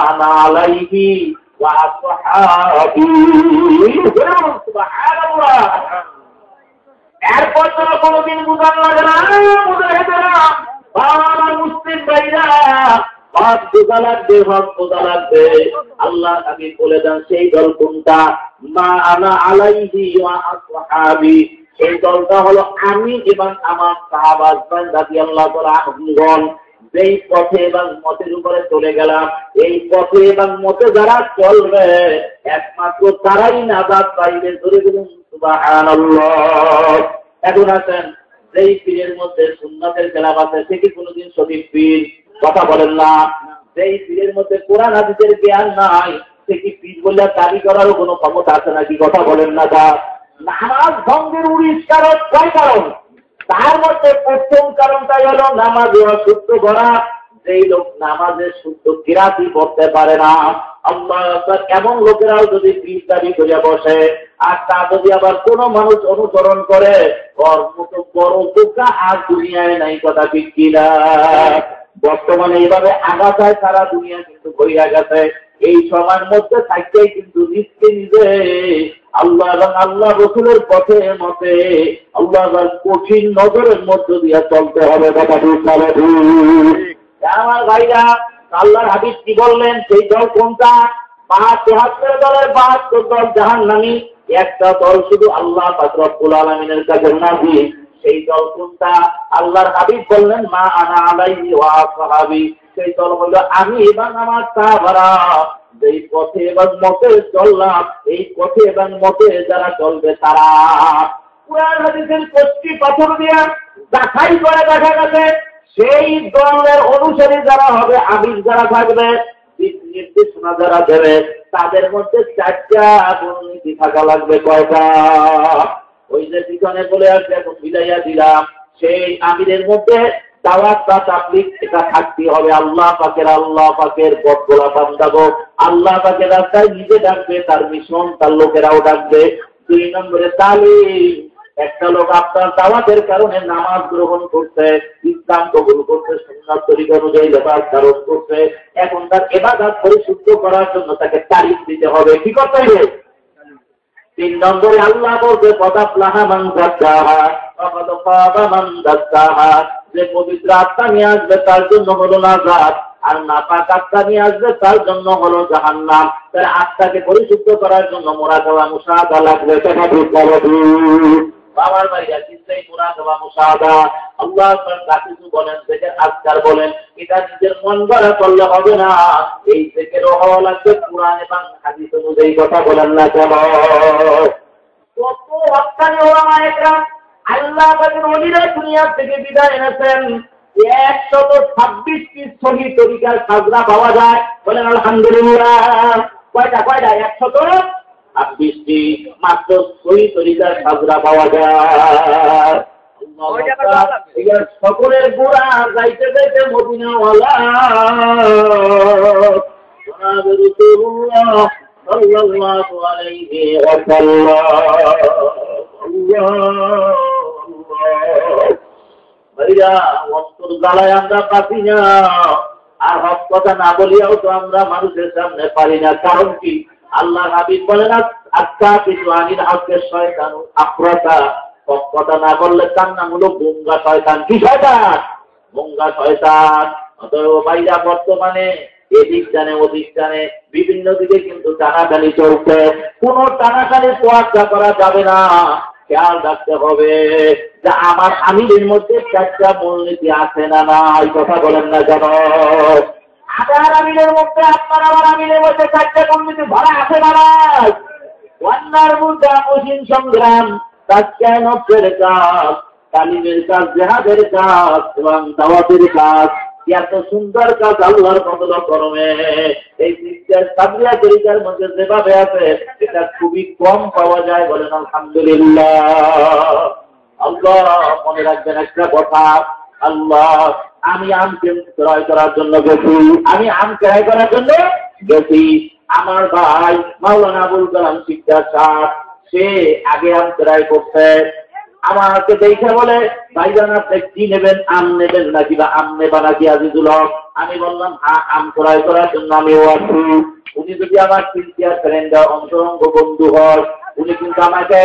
আনা আলাইহি ওয়া আসহাবি। সুবহানাল্লাহ। এরপর তোরা কোনদিন বুঝান লাগে না, বুঝাইতে না আমার মুসলিম ভাইরা, হক বোঝা লাগবে, হক বোঝা লাগবে। আল্লাহ নবী বলে দেন সেই দল কোনটা? মা আনা আলাইহি ওয়া আসহাবি। সেই দলটা হলো আমি এবং আমার সাহাবাগণ রাদিয়াল্লাহু তাআলা আনহুগণ যেই পথে এবং মতের উপরে চলে গেলাম, এই পথে এবং মতে যারা চলবে একমাত্র তারাই নাজাত পাইবে। ধরে বলুন সুবহানাল্লাহ। এখন আসেন, যেই পীরের মধ্যে সুন্নাতের খেলাফ আছে সে কি কোনোদিন সঠিক পীর? কথা বলেন না। যেই পীরের মধ্যে কোরআন হাদিসের জ্ঞান নাই সে কি পীর বলে দাবি করারও কোনো ক্ষমতা আছে নাকি? কথা বলেন না। তা নামাজ ভঙ্গের 19 কারণ, কয় কারণ? তার মধ্যে প্রথম কারণটাই হলো নামাজে অশুদ্ধ করা। যেই লোক নামাজে শুদ্ধ কিরাতি করতে পারে না, আল্লাহ এমন লোকেরাও যদি পীর দাবি করে বসে, আর তা যদি আবার কোনো মানুষ অনুসরণ করে, ওর মতো বড় বোকা আর দুনিয়ায় নাই। কথা ঠিক কিনা? বর্তমানে এইভাবে আগাছায় সারা দুনিয়া কিন্তু হইয়া গেছে। এই সময়ের মধ্যে থাকতেই কিন্তু নিজকে নিজে আল্লাহ এবং আল্লাহ রসুলের পথে মতে আল্লাহ কঠিন নজরের মধ্য দিয়ে চলতে হবে। কথা ঠিক হবে? আমার ভাইরা, আল্লাহর হাবিব কি বললেন? সেই দল কোনটা? ৭২ দলের ৭২ দল জাহান্নামী, একটা দল শুধু আল্লাহ পাক রব্বুল আলামিনের কাছে নাজির। সেই দল কোনটা? আল্লাহর হাবিব বললেন মা আনা আলাইহি ওয়া আসহাবি। সেই দল হলো আমি এবং আমার সাহাবারা। যেই পথে এবং মতে চললাম, এই পথে এবং মতে যারা চলবে তারা। কুরআন হাদিসের কষ্টি পাথর দিয়া যাচাই করে দেখা গেছে সেই দলের অনুসারী যারা হবে, আমির যারা থাকবে, দিক নির্দেশনা যারা দেবে, তাদের মধ্যে ৪টা দুর্নীতি থাকা লাগবে। কয়টা? ওই যে পিছনে বলে আসবে এখন বিদাইয়া দিলাম, সেই আমিরের মধ্যে দাওয়াত বা তাবলীগ এটা থাকতে হবে। আল্লাহ পাকের পথগুলা বান্দাবো, আল্লাহ পাকের রাস্তায় নিজে ডাকবে, তার মিশন তার লোকেরাও ডাকবে। 2 নম্বরে তালিম, একটা লোক আপনার দাওয়াতের কারণে নামাজ গ্রহণ করছে, ইসলাম কবুল করছে, সুন্নাত তরিকা অনুযায়ী লেবাস ধারণ করছে, এখন তার ইবাদত পরিশুদ্ধ করার জন্য তাকে তালিম দিতে হবে। কি করতে হবে? 3 নম্বরে আল্লাহ বলছে ফাদাফলাহা মান যাক্কাহা ওয়া কাদ খাবা মান দাসসাহা, যে পবিত্র আত্মা নিয়ে আসবে তার জন্য হলো নাজাত, আর নাপাক আত্মা নিয়ে আসবে তার জন্য হলো জাহান্নাম। তার আত্মাকে পরিশুদ্ধ করার জন্য মুরাকাবা মুশাহাদা লাগবে। কথা ঠিক বাবার ভাইয়া চিন্তাই মুরাকাবা মুশাহাদা, আল্লাহ কিছু বলেন থেকে আজকার বলেন, এটা নিজের মন গড়া করলে হবে না, এই থেকে হওয়া লাগবে কোরআন এবং হাদিস অনুযায়ী। কথা বলেন না কেন? কত হত্যানি ওলামা একরাম আল্লাহ পাকের ওলিরা দুনিয়া থেকে বিদায় এনেছেন, 126টি সহি তরিকার সাজদা পাওয়া যায়। বলেন আলহামদুলিল্লাহ। কয়টা 126টি মাত্র সহি তরিকার সাজদা পাওয়া যায়। সকলের গোড়া যাইতে যাইতে মদিনাওয়ালা সাল্লাল্লাহু আলাইহি ওয়াসাল্লাম। ভাইরা অন্তর জ্বালায় আমরা পারি না, আর হক কথা না বলিয়াও তো আমরা মানুষের সামনে পারি না। কারণ কি? আল্লাহ হাবিব বলেন আচ্ছা কিছু আনির হককে শয়তান আফরাতা, হক কথা না বললে তার নাম হলো গঙ্গা শয়তান। কি শয়তান? গঙ্গা শয়তান। অতএব ভাইরা বর্তমানে এদিক জানে ওদিক জানে বিভিন্ন দিকে কিন্তু টানাটানি চলছে, কোন টানাটানি তোয়াক্কা করা যাবে না। খেয়াল রাখতে হবে যে আমার আমিরের মধ্যে 4টা মূলনীতি আছে না নাই। কথা বলেন না কেন? আমার আমিরের মধ্যে আপনার আমার আমিরের মধ্যে 4টা মূলনীতি ভরা আছে না নাই? ওয়ান্নার মুদ্রা মুসলিম সংগ্রাম, তাজকায়নের কাজ, তালিমের কাজ, জিহাদের কাজ এবং দাওয়াতের কাজ। এত সুন্দর কাজ আল্লাহর ফজল ও করমে এই শিক্ষার সাবরিয়া তরিকার মধ্যে যেভাবে আছে এটা খুবই কম পাওয়া যায়। বলেন আলহামদুলিল্লাহ। আল্লাহ মনে রাখবেন একটা কথা, আল্লাহ আমি আম ক্রয় করার জন্য গেছি, আমার ভাই মাওলানা আবুল কালাম শিক্ষা সাহেব সে আগে আম ক্রয় করছে, আমাকে দেখে বলে ভাইজান আপনি কি নেবেন, আম নেবেন নাকি বা আম নেবা নাকি আজিজুল হক? আমি বললাম হ্যাঁ আম ক্রয় করার জন্য আমিও আছি। উনি যদি আমার সিনসিয়ার ফ্রেন্ড অন্তরঙ্গ বন্ধু হয়, উনি কিন্তু আমাকে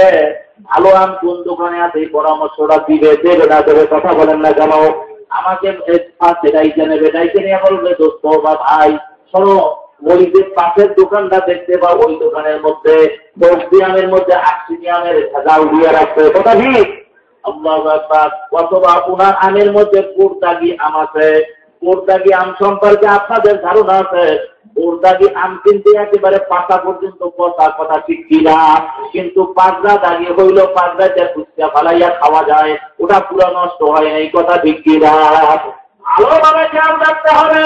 ভালো আম কোন দোকানে আছে এই পরামর্শটা দেবে না দেবে। কথা বলেন না কেন? আমাকে ডাইকে নিয়ে বলবে দোস্ত বা ভাই শোনো, ওই যে পাশের দোকানটা দেখতে পাও, ওই দোকানের মধ্যে 10 আমের মধ্যে 80 আমের জাল দিয়ে রাখছে। কথা ঠিক? আল্লাহু আকবার। অথবা উনার আমের মধ্যে পোরতাগি আম আছে। পোরতাগি আম সম্পর্কে আপনাদের ধারণা আছে? পোরতাগি আম কিন্তু একেবারে পাতা পর্যন্ত কথা ঠিক কিনা, কিন্তু পাগড়া দাগি হইল, পাগড়াতে ফুচকা ফালাইয়া খাওয়া যায়, ওটা পুরো নষ্ট হয় না। এই কথা ঠিক কিনা? ভালোভাবে খেয়াল রাখতে হবে।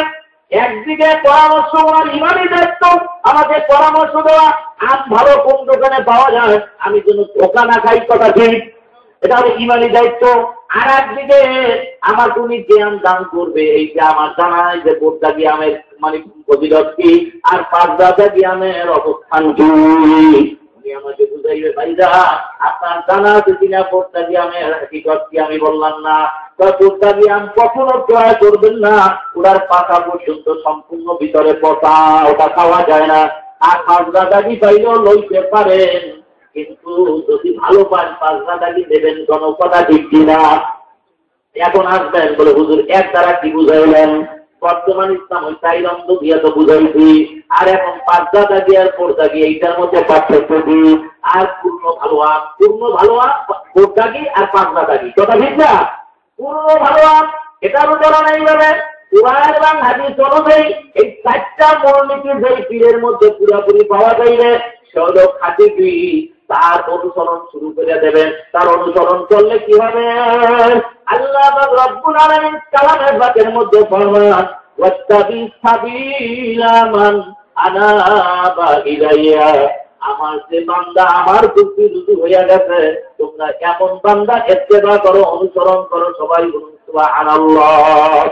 একদিকে পরামর্শ ওনার ইমানি দায়িত্ব, আমাদের পরামর্শ দেওয়া আম ভালো কোন দোকানে পাওয়া যায়, আমি যেন ধোকা না খাই। কথা ঠিক? এটা হলো ইমানি দায়িত্ব। আর একদিকে আমার তুমি যে আম দান করবে, এইটা আমার জানা নাই যে পোরতাগি আমের মানে ফজিলত কি আর পাগড়াদাগি আমের অবস্থান কি। আমাকে বুঝাইবে ভাইরা আপনার জানা আছে কিনা পোরতাগি আমের হাকিকত কি? আমি বললাম না। পোরতাগি আম কখনো ক্রয় করবেন না, ওটার পাতা পর্যন্ত সম্পূর্ণ ভিতরে পচা, ওটা খাওয়া যায় না। আর পাগড়াদাগি পাইলেও লইতে পারেন, কিন্তু যদি ভালো পান পাগড়াদাগি দেবেন। কোন কথা ঠিক কিনা? এখন আসবেন বলে হুজুর এর দ্বারা কি বুঝাইলেন? বর্তমান ইসলাম ওই চাইরন্দ দিয়ে তো বুঝাইছি, আর এখন পাগড়াদাগি আর পোরতাগি এইটার মধ্যে পার্থক্য কি? আর পূর্ণ ভালোয়া পোরতাগি আর পাগড়াদাগি। কথা ঠিক না? পূর্ণ ভালোয়া এটারও জানা নাই ভাবে কুরআন এবং হাদিস অনুযায়ী এই 4টা মূলনীতি যেই পীরের মধ্যে পুরোপুরি পাওয়া যাইবে সেগুলো খাঁটি কি তার অনুসরণ শুরু করে দেবেন। তার অনুসরণ করলে কি হবে? আল্লাহ পাক রব্বুল আলামিন কালামের বাতের মধ্যে ফরমান ওয়াত্তাবি সাবিলা মান আনাবা ইলাইয়া, আমার যে বান্দা আমার প্রতি রুজু হইয়া গেছে, তোমরা এমন বান্দা ইত্তেবা করো, অনুসরণ করো। সবাই বলুন সুবহানাল্লাহ।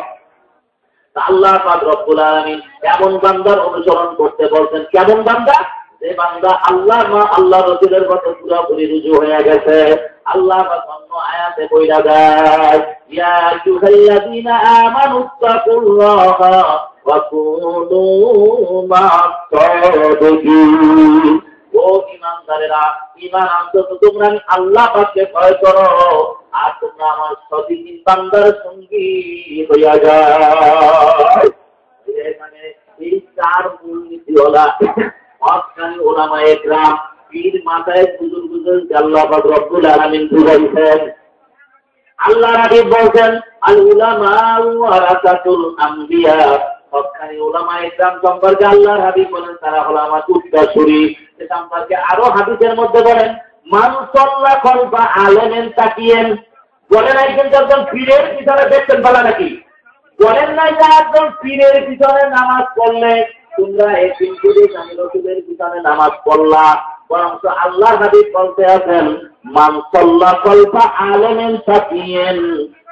আল্লাহ পাক রব্বুল আলামিন এমন বান্দার অনুসরণ করতে বলছেন। কেমন বান্দা? যে বান্দা আল্লাহ আল্লাহ রাসূলের কথা পুরোপুরি রুজু হয়ে গেছে। আল্লাহ পাক অন্য আয়াতে বইলা দেয়, ইয়া আইয়ুহাল্লাযীনা আমানুত্তাকুল্লাহা ওয়া কুনু মা'as-সাদিকিন। ও ঈমানদারেরা, ঈমান আনছো তো তোমরা আল্লাহ পাককে ভয় করো, আর তোমরা আমার সদিকিন বান্দার সঙ্গী হইয়া যাও। এখানে এই চার মূলনীতিওয়ালা হকানি ওলামায়ে কেরাম, পীর মাথায় বুজুর্গ আল্লাহ পাক রব্বুল আলামিন বুঝাইছেন। আল্লাহ হাবিব বলছেন, আল উলামা ওয়ারাসাতুল আমবিয়া। হকানি ওলামায়ে কেরাম সম্পর্কে আল্লাহর হাবিব বলেন তারা হলো আমার উত্তরসূরি। সে সম্পর্কে আরো হাদিসের মধ্যে বলেন, মান সাল্লা খালফা আলেমিন তাকিয়েন। বলেন নাই কিন্তু একজন পীরের পিছনে দেখতেন বলা নাকি? বলেন নাই যে একজন পীরের পিছনে নামাজ পড়লে তোমরা একদিন করে আমি রাসূলের পিছনে নামাজ পড়লা। বরং আল্লাহ হাবিব বলতে আছেন, মান সাল্লা খালফা আলেমিন তাকিয়েন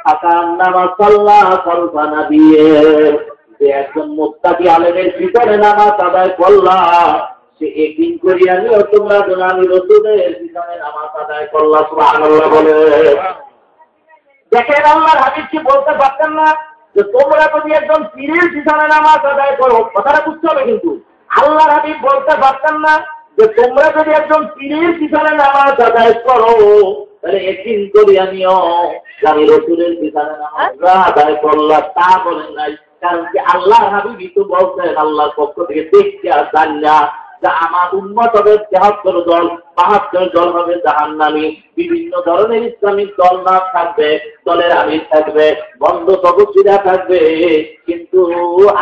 ফাকান্নামা সাল্লা খালফা নাবিয়্যিন। যে একজন মুত্তাকি আলেমের পিছনে নামাজ আদায় করলা, সে একদিন করি আমিও তোমরা আমি রাসূলের পিছনে নামাজ আদায় করলা। সুবহানাল্লাহ বলে। দেখেন আল্লাহর হাবিব কি বলতে পারতেন না যে তোমরা যদি একজন পীরের পিছনে নামাজ আদায় করো? কথাটা বুঝতে হবে কিন্তু। আল্লাহর হাবিব বলতে পারতেন না যে তোমরা যদি একজন পীরের পিছনে নামাজ আদায় করো, তাহলে একদিন করি আমিও আমি রাসূলের পিছনে নামাজ আদায় করলাম? তা বলেন নাই। কারণ কি আল্লাহর হাবিবই তো বলছেন আল্লাহর পক্ষ থেকে, দেখতে আর জানি না যে আমার উম্মত হবে ৭৩ দল, ৭২ দল হবে জাহান্নামী। বিভিন্ন ধরনের ইসলামিক দল না থাকবে, দলের আমির থাকবে, বন্ধ সদস্যরা থাকবে, কিন্তু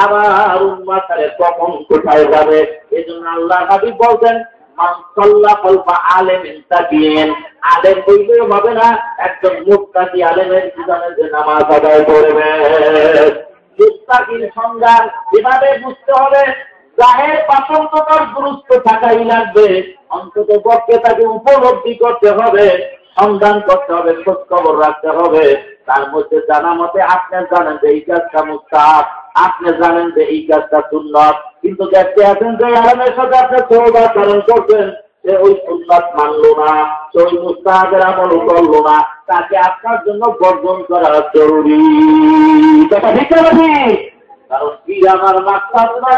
আমার উম্মত কখন কোথায় যাবে? এই জন্য আল্লাহ হাবিব বলছেন, মান সাল্লা খালফা আলেমিন তাকিয়েন। আলেম বললেও হবে না, একজন মুত্তাকি আলেমের পিছনে যে নামাজ আদায় করবে। মুত্তাকির সংজ্ঞা এভাবে বুঝতে হবে, জাহের পাচন্ততার গুরুত্ব থাকাই লাগবে। অন্তত পক্ষে তাকে উপলব্ধি করতে হবে, সন্ধান করতে হবে, খোঁজ খবর রাখতে হবে। তার মধ্যে জানা মতে আপনি জানেন যে এই কাজটা মুস্তাহাব, আপনি জানেন যে এই কাজটা সুন্নাত, কিন্তু দেখতে আছেন যে আলেমের সাথে আপনি সহবাচরণ করছেন, সে ওই সুন্নাত মানলো না, সে ওই মুস্তাহাবের আমল করলো না, তাকে আপনার জন্য বর্জন করা জরুরি। কথা ঠিক আছে? কারণ পীর আমার মাকসাদ না,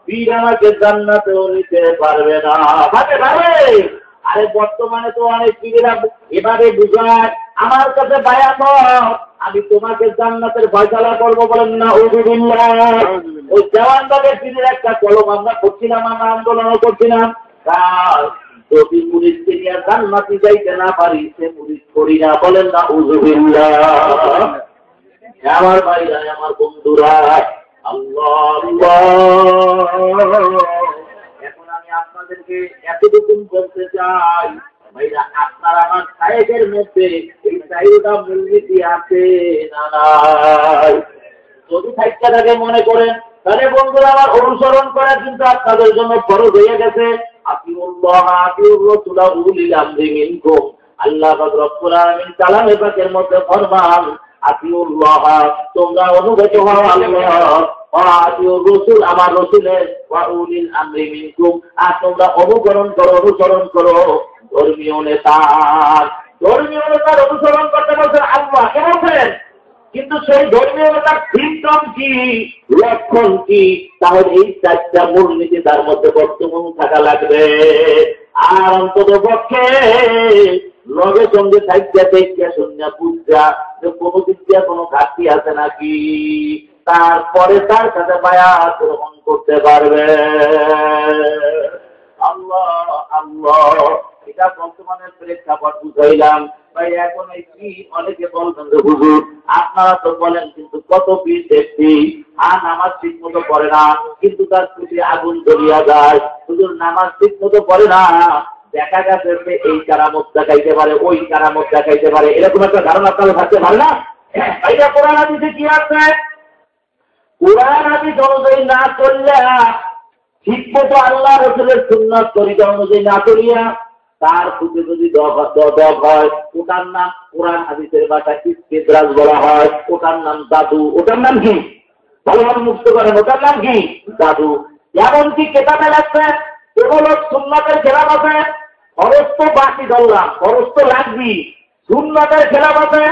পীর আমাকে জান্নাতেও নিতে পারবে না। ভাবে ভাবে। আরে বর্তমানে তো অনেক পীরেরা এভাবে বুঝায়, আমার কাছে বায়াত হও, আমি তোমাকে জান্নাতের ফয়সালা করবো। বলেন না উযুবিল্লাহ। ওই দেওয়ানবাগের পীরের একটা কলম আমরা করছিলাম, আমরা আন্দোলনও করছিলাম, যদি মুরিদকে নিয়ে জান্নাতে যাইতে না পারি, সে মুরিদ করি না। বলেন না উযুবিল্লাহ। আমার ভাইরা, আমার বন্ধুরা, আল্লাহ। এখন আমি আপনাদেরকে এতটুকু বলতে চাই, ভাইরা, আপনার আমার সাহেবের মধ্যে এই চাইটা মূলনীতি আছে না নাই? যদি থাকতে থাকে মনে করেন, তাহলে বন্ধুরা আমার অনুসরণ করা কিন্তু আপনাদের জন্য ফরজ হয়ে গেছে। আতিউল্লাহ আতিউর রাসূল উলিল আমরি মিনকুম। আল্লাহ পাক রব্বুল আলামিন কালামে পাকের মধ্যে ফরমান, আতিউল্লাহ, তোমরা অনুগত হও আল্লাহ, ওয়া আতিউর রাসূল, আমার রাসূলের, ওয়া উলিল আমরি মিনকুম, আর তোমরা অনুসরণ করো ধর্মীয় নেতার। ধর্মীয় নেতার অনুসরণ করতে বলছেন আল্লাহ, কে বলছেন? কিন্তু সেই ধর্মীয় নেতার সিম্পটম কি, লক্ষণ কি? তাহলে এই চারটা মূলনীতি তার মধ্যে বর্তমান থাকা লাগবে। আর অন্তত পক্ষে লগে সঙ্গে সাহিত্যা দেখতে শুনিয়া বুঝা যে কোনো দিক দিয়ে কোনো ঘাটতি আছে নাকি, তারপরে তার সাথে বায়াত গ্রহণ করতে পারবে। আল্লাহ আল্লাহ। এটা বর্তমানের প্রেক্ষাপট বুঝাইলাম। ভাই এখন এই পীর, অনেকে বলবেন যে হুজুর আপনারা তো বলেন, কিন্তু কত পীর দেখছি আর নামাজ ঠিক মতো পড়ে না, কিন্তু তার প্রতি আগুন জ্বলিয়া যায়। হুজুর নামাজ ঠিক মতো পড়ে না, দেখা গেছে এই কারামত দেখাইতে পারে, ওই কারামত দেখাইতে পারে, এরকম একটা ধারণা আপনারা থাকতে পারে না? এটা কোরআন হাদিসে কি আছে? কোরআন হাদিস অনুযায়ী না চললে ঠিক মতো আল্লাহ রসুলের সুন্নাত তরিকা অনুযায়ী না চলিয়া তার প্রতি যদি দব হয়, ওটার নাম কোরআন হাদিসের ভাষায় ইস্তেদরাজ বলা হয়, ওটার নাম জাদু। ওটার নাম কি? ভালোভাবে মুক্ত করেন, ওটার নাম কি? জাদু। এমনকি কেতাবে লাগছে কোন লোক সুন্নাতের খেলাফ আছে, খরচ তো বাকি ধরলাম, খরচ তো লাগবি, সুন্নাতের খেলাফ আছে,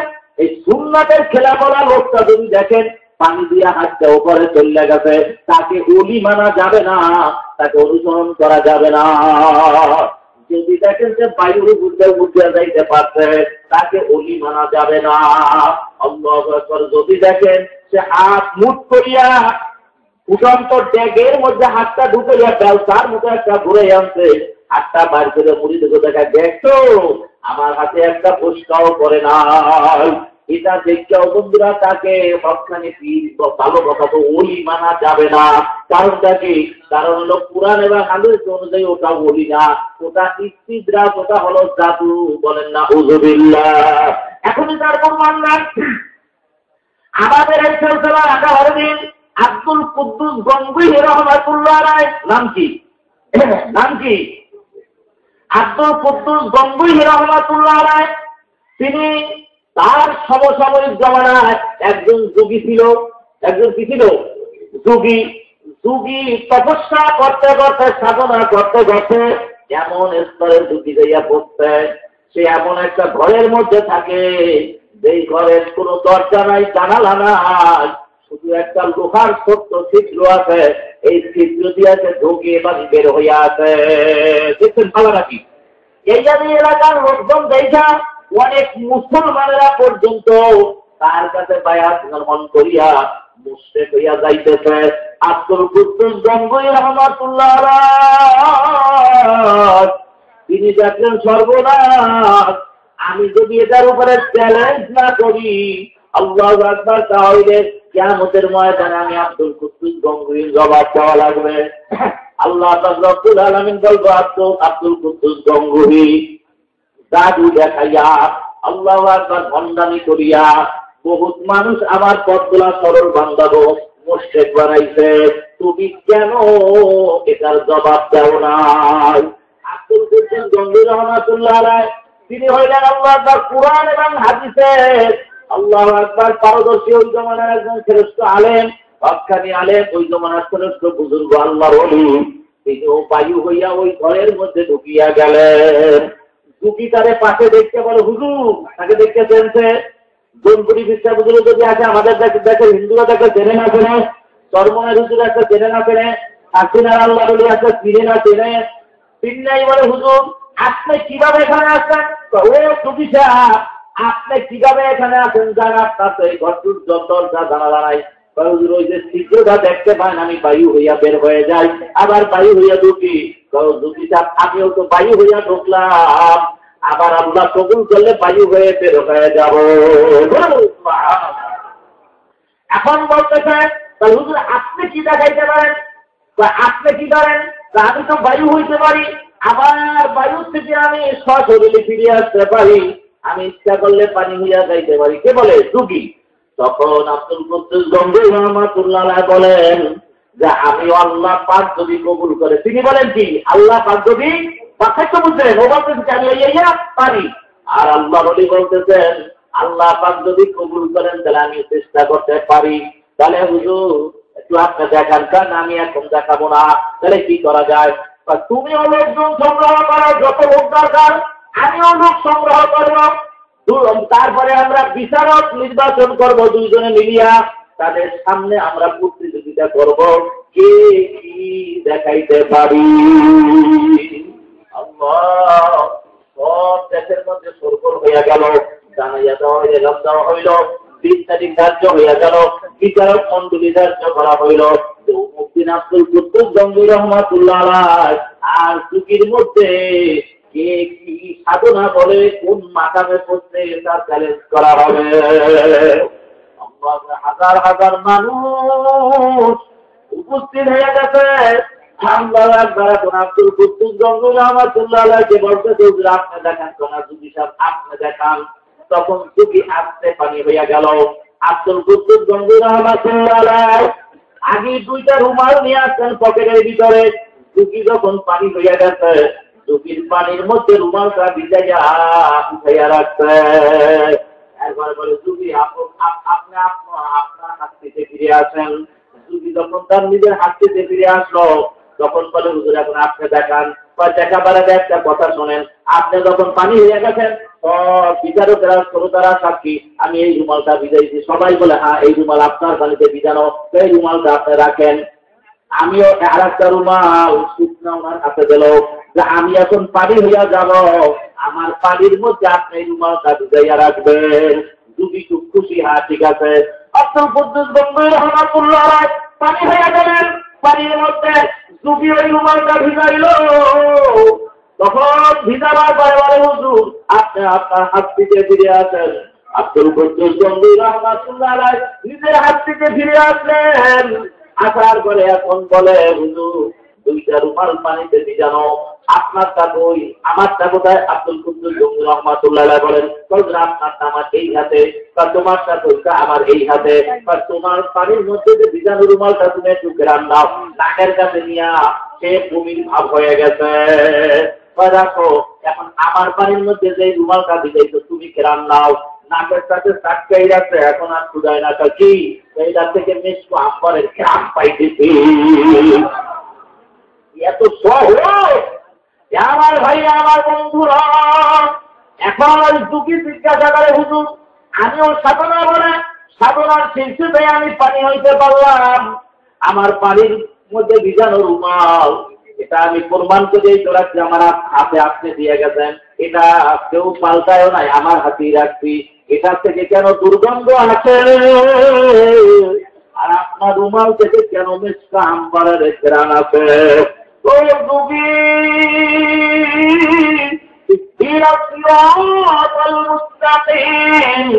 এই সুন্নাতের খেলাফলা লোকটা যদি দেখেন পানি দিয়া হাতটা উপরে চলে গেছে, তাকে ওলি মানা যাবে না, তাকে অনুসরণ করা যাবে না। যদি দেখেন যে বায়ুর বুঝে যাইতে পারছে, তাকে ওলি মানা যাবে না। আল্লাহু আকবার। যদি দেখেন সে হাত মুঠ করিয়া উঠন্ত ড্যাগের মধ্যে হাতটা ঢুকে ব্যবসার মতো একটা ঘুরে আনছে, হাতটা বার করে মুড়ি দেখে দেখা, দেখছো আমার হাতে একটা ফুসকাও করে না, এটা দেখলেও বন্ধুরা তাকে সবখানে ভালো কথা তো ওলি মানা যাবে না। কারণটা কি? কারণ হলো কোরআন এবং হাদিস অনুযায়ী ওটা ওলি না, ওটা ইস্তিদরাজ, ওটা হলো জাদু। বলেন না উযুবিল্লাহ। এখনই তার প্রমাণ নাই। আমাদের এই সিলসিলা 18 দিন আব্দুল কুদ্দুস গঙ্গুহি রাহমাতুল্লাহ আলাইহি, নাম কি? নাম কি? আব্দুল কুদ্দুস গঙ্গুহি রাহমাতুল্লাহ আলাইহি, তিনি তার সমসাময়িক জমানায় একজন যোগী ছিল। একজন কি ছিল? যোগী। যোগী তপস্যা করতে করতে, সাধনা করতে করতে এমন স্তরের যোগী যাইয়া পড়ছে, সে এমন একটা ঘরের মধ্যে থাকে, যেই ঘরের কোনো দরজা নাই, জানালা নাই, শুধু একটা লোহার ছোট্ট ছিদ্র আছে, এই ছিদ্র দিয়ে সে ঢুকে বাড়ি বের হইয়া আছে। দেখছেন ভালো নাকি? এই জানি এলাকার লোকজন দেখা অনেক মুসলমানেরা পর্যন্ত তার কাছে বায়াত গ্রহণ করিয়া মুশরিক হইয়া যাইতেছে। আব্দুল কুদ্দুস গঙ্গুহি রাহমাতুল্লাহ আলাইহি তিনি দেখলেন সর্বনাশ, আমি যদি এটার উপরে চ্যালেঞ্জ না করি, আল্লাহু আকবার, তাহলে কিয়ামতের ময়দানে আমি আব্দুল কুদ্দুস গঙ্গুহির জবাব দেওয়া লাগবে। আল্লাহ পাক রব্বুল আলামিন বলবো, আব্দুল কুদ্দুস গঙ্গুহি জাদু দেখাইয়া, আল্লাহু আকবার, ভণ্ডামি করিয়া বহুত মানুষ আমার পথগুলা সরল বান্দাবো মুশরিক বানাইছে, তুমি কেন এটার জবাব দাও না? আব্দুল কুদ্দুস গঙ্গুহি রাহমাতুল্লাহ আলাইহি তিনি হইলেন আল্লাহু আকবার কুরআন এবং হাদিসের আল্লাহু আকবার পারদর্শী ওই জমানার একজন শ্রেষ্ঠ আলেম, হক্কানি আলেম, ওই জমানার শ্রেষ্ঠ বুজুর্গ আল্লাহর ওলি। তিনিও বায়ু হইয়া ওই ঘরের মধ্যে ঢুকিয়া গেলেন। টুকি তারে পাশে দেখতে বলে, হুজুর তাকে দেখতে চেনছে? জনপুরি বিশ্বাস হুজুর যদি আছে, আমাদের দেখে হিন্দুরা দেখে চেনে না চেনে, চরমনের হুজুর একটা চেনে না চেনে, হাসিনার আল্লাহ বলি একটা চিনে না চেনে, চিন্নাই বলে হুজুর আপনি কিভাবে এখানে আসেন? ও টুকি সাহেব আপনি কিভাবে এখানে আসেন? যান আপনার তো এই ঘরটুর যতটা জানালা নাই। হুজুর ওই যে চিত্রটা দেখতে পান, আমি বায়ু হইয়া বের হয়ে যাই, আবার বায়ু হইয়া ঢুকি। টুকি সাহেব আমিও তো বায়ু হইয়া ঢুকলাম, আবার আল্লাহ কবুল করলে বায়ু হয়ে বের হয়ে যাব। এখন বলতেছেন হুজুর আপনি কি দেখাইতে পারেন? আপনি কি করেন? আমি তো বায়ু হইতে পারি, আবার বায়ুর থেকে আমি সশরীরে ফিরে আসতে পারি, আমি ইচ্ছা করলে পানি হইয়া যাইতে পারি। কে বলে? যোগী। তখন আব্দুল কুদ্দুস গঙ্গুহি রাহমাতুল্লাহ আলাইহি বলেন যে আমি আল্লাহ পাক যদি কবুল করে, তিনি বলেন কি আল্লাহ পাক যদি পার্থক্য বুঝলেন, ও বলতেছে আমি ইয়া পারি, আর আল্লাহ বলি বলতেছেন আল্লাহ পাক যদি কবুল করেন তাহলে আমি চেষ্টা করতে পারি। তাহলে হুজুর একটু আপনি দেখান, কারণ আমি এখন দেখাবো না, তাহলে কি করা যায়? তুমিও লোকজন সংগ্রহ করো, যত লোক দরকার আমিও লোক সংগ্রহ করবো, তারপরে আমরা বিচারক নির্বাচন করব, দুইজনে মিলিয়া তাদের সামনে আমরা প্রতিযোগিতা করব, কে কি দেখাইতে পারি। আল্লাহ সব দেশের মধ্যে সরগোল হইয়া গেল, জানাইয়া দেওয়া হইল, দেওয়া হইল, 20 তারিখ ধার্য হইয়া গেল, বিচারক মন্ডলী ধার্য করা হইল। আব্দুল কুদ্দুস গঙ্গুহি রাহমাতুল্লাহ আলাইহি আর টুকির মধ্যে কে কি সাধনা বলে কোন মাকামে পড়তে তার চ্যালেঞ্জ করা হবে। হাজার হাজার মানুষ উপস্থিত হয়ে গেছে। আব্দুল কুদ্দুস গঙ্গুহি রাহমাতুল্লাহ আলাইহি বলতে আপনি দেখান কোন যোগী সাহেব, আপনি দেখান। তখন যোগী আসতে পানি হইয়া গেল। আব্দুল কুদ্দুস গঙ্গুহি রাহমাতুল্লাহ আলাইহি আগে দুইটা রুমাল নিয়ে আসছেন পকেটের ভিতরে, টুকি যখন পানি হইয়া গেছে টুকির পানির মধ্যে রুমালটা ভিজাইয়া উঠাইয়া রাখছে। একবার বলে টুকি আপনি আপনার হাত থেকে ফিরে আসেন। টুকি যখন তার নিজের হাত থেকে ফিরে আসলো তখন বলে হুজুর এখন আপনি দেখান। দেখাবার আগে একটা কথা শোনেন, আপনি যখন পানি হয়ে গেছেন বিচারকেরা শ্রোতারা সাক্ষী আমি এই রুমালটা ভিজাইছি। সবাই বলে হ্যাঁ এই রুমাল আপনার পানিতে ভিজানো, এই রুমালটা আপনি রাখেন। আমিও আর একটা রুমাল শুকনা ওনার হাতে দিল যে আমি এখন পানি হইয়া যাব, আমার পানির মধ্যে আপনি এই রুমালটা ভিজাইয়া রাখবেন। দুটি খুব খুশি, হ্যাঁ ঠিক আছে। আব্দুল কুদ্দুস গঙ্গোহী রাহমাতুল্লাহ আলাইহি পানি হইয়া গেলেন, পানির মধ্যে দুটি ওই রুমালটা ভিজাইল। তখন ভিজাবার পরে বলে হুজুর আপনি আপনার হাত থেকে ফিরে আসেন। আব্দুল কুদ্দুস গঙ্গোহী রাহমাতুল্লাহ আলাইহি নিজের হাত থেকে ফিরে আসলেন। আসার পরে এখন বলে হুজুর দুইটা রুমাল পানিতে ভিজানো, আপনারটা কই আমারটা কোথায়? আব্দুল কুদ্দুস গঙ্গোহী রাহমাতুল্লাহ আলাইহি বলেন আপনারটা আমার এই হাতে, তোমারটা কোনটা? আমার এই হাতে। তোমার পানির মধ্যে যে ভিজানো রুমালটা তুমি একটু গ্রাম দাও, নাকের কাছে নিয়া সে বমির ভাব হয়ে গেছে। দেখো এখন আমার পানির মধ্যে যে রুমালটা ভিজাইছো তুমি গ্রাম নাও, নাকের সাথে চাটকাই যাচ্ছে, এখন আর ক্ষুদায় না কি এইটা থেকে মিষ্টি আম্বরের গ্রাম পাইতেছি। এত সহজ আমার ভাই আমার বন্ধুরা। এখন দুঃখী জিজ্ঞাসা করে হুজুর আমিও সাধনা বলে সাধনার শীর্ষে আমি পানি হইতে পারলাম, আমার পানির মধ্যে ভিজানো রুমাল এটা আমি প্রমাণ করে চলাচ্ছি, আমার হাতে আপনি দিয়ে গেছেন, এটা কেউ পাল্টায়ও নাই, আমার হাতেই রাখছি, এটা থেকে কেন দুর্গন্ধ আছে? আর আপনার রুমাল থেকে কেন মিষ্টা আম্বারের ঘ্রাণ আছে? ও দুবি صراط المستقيم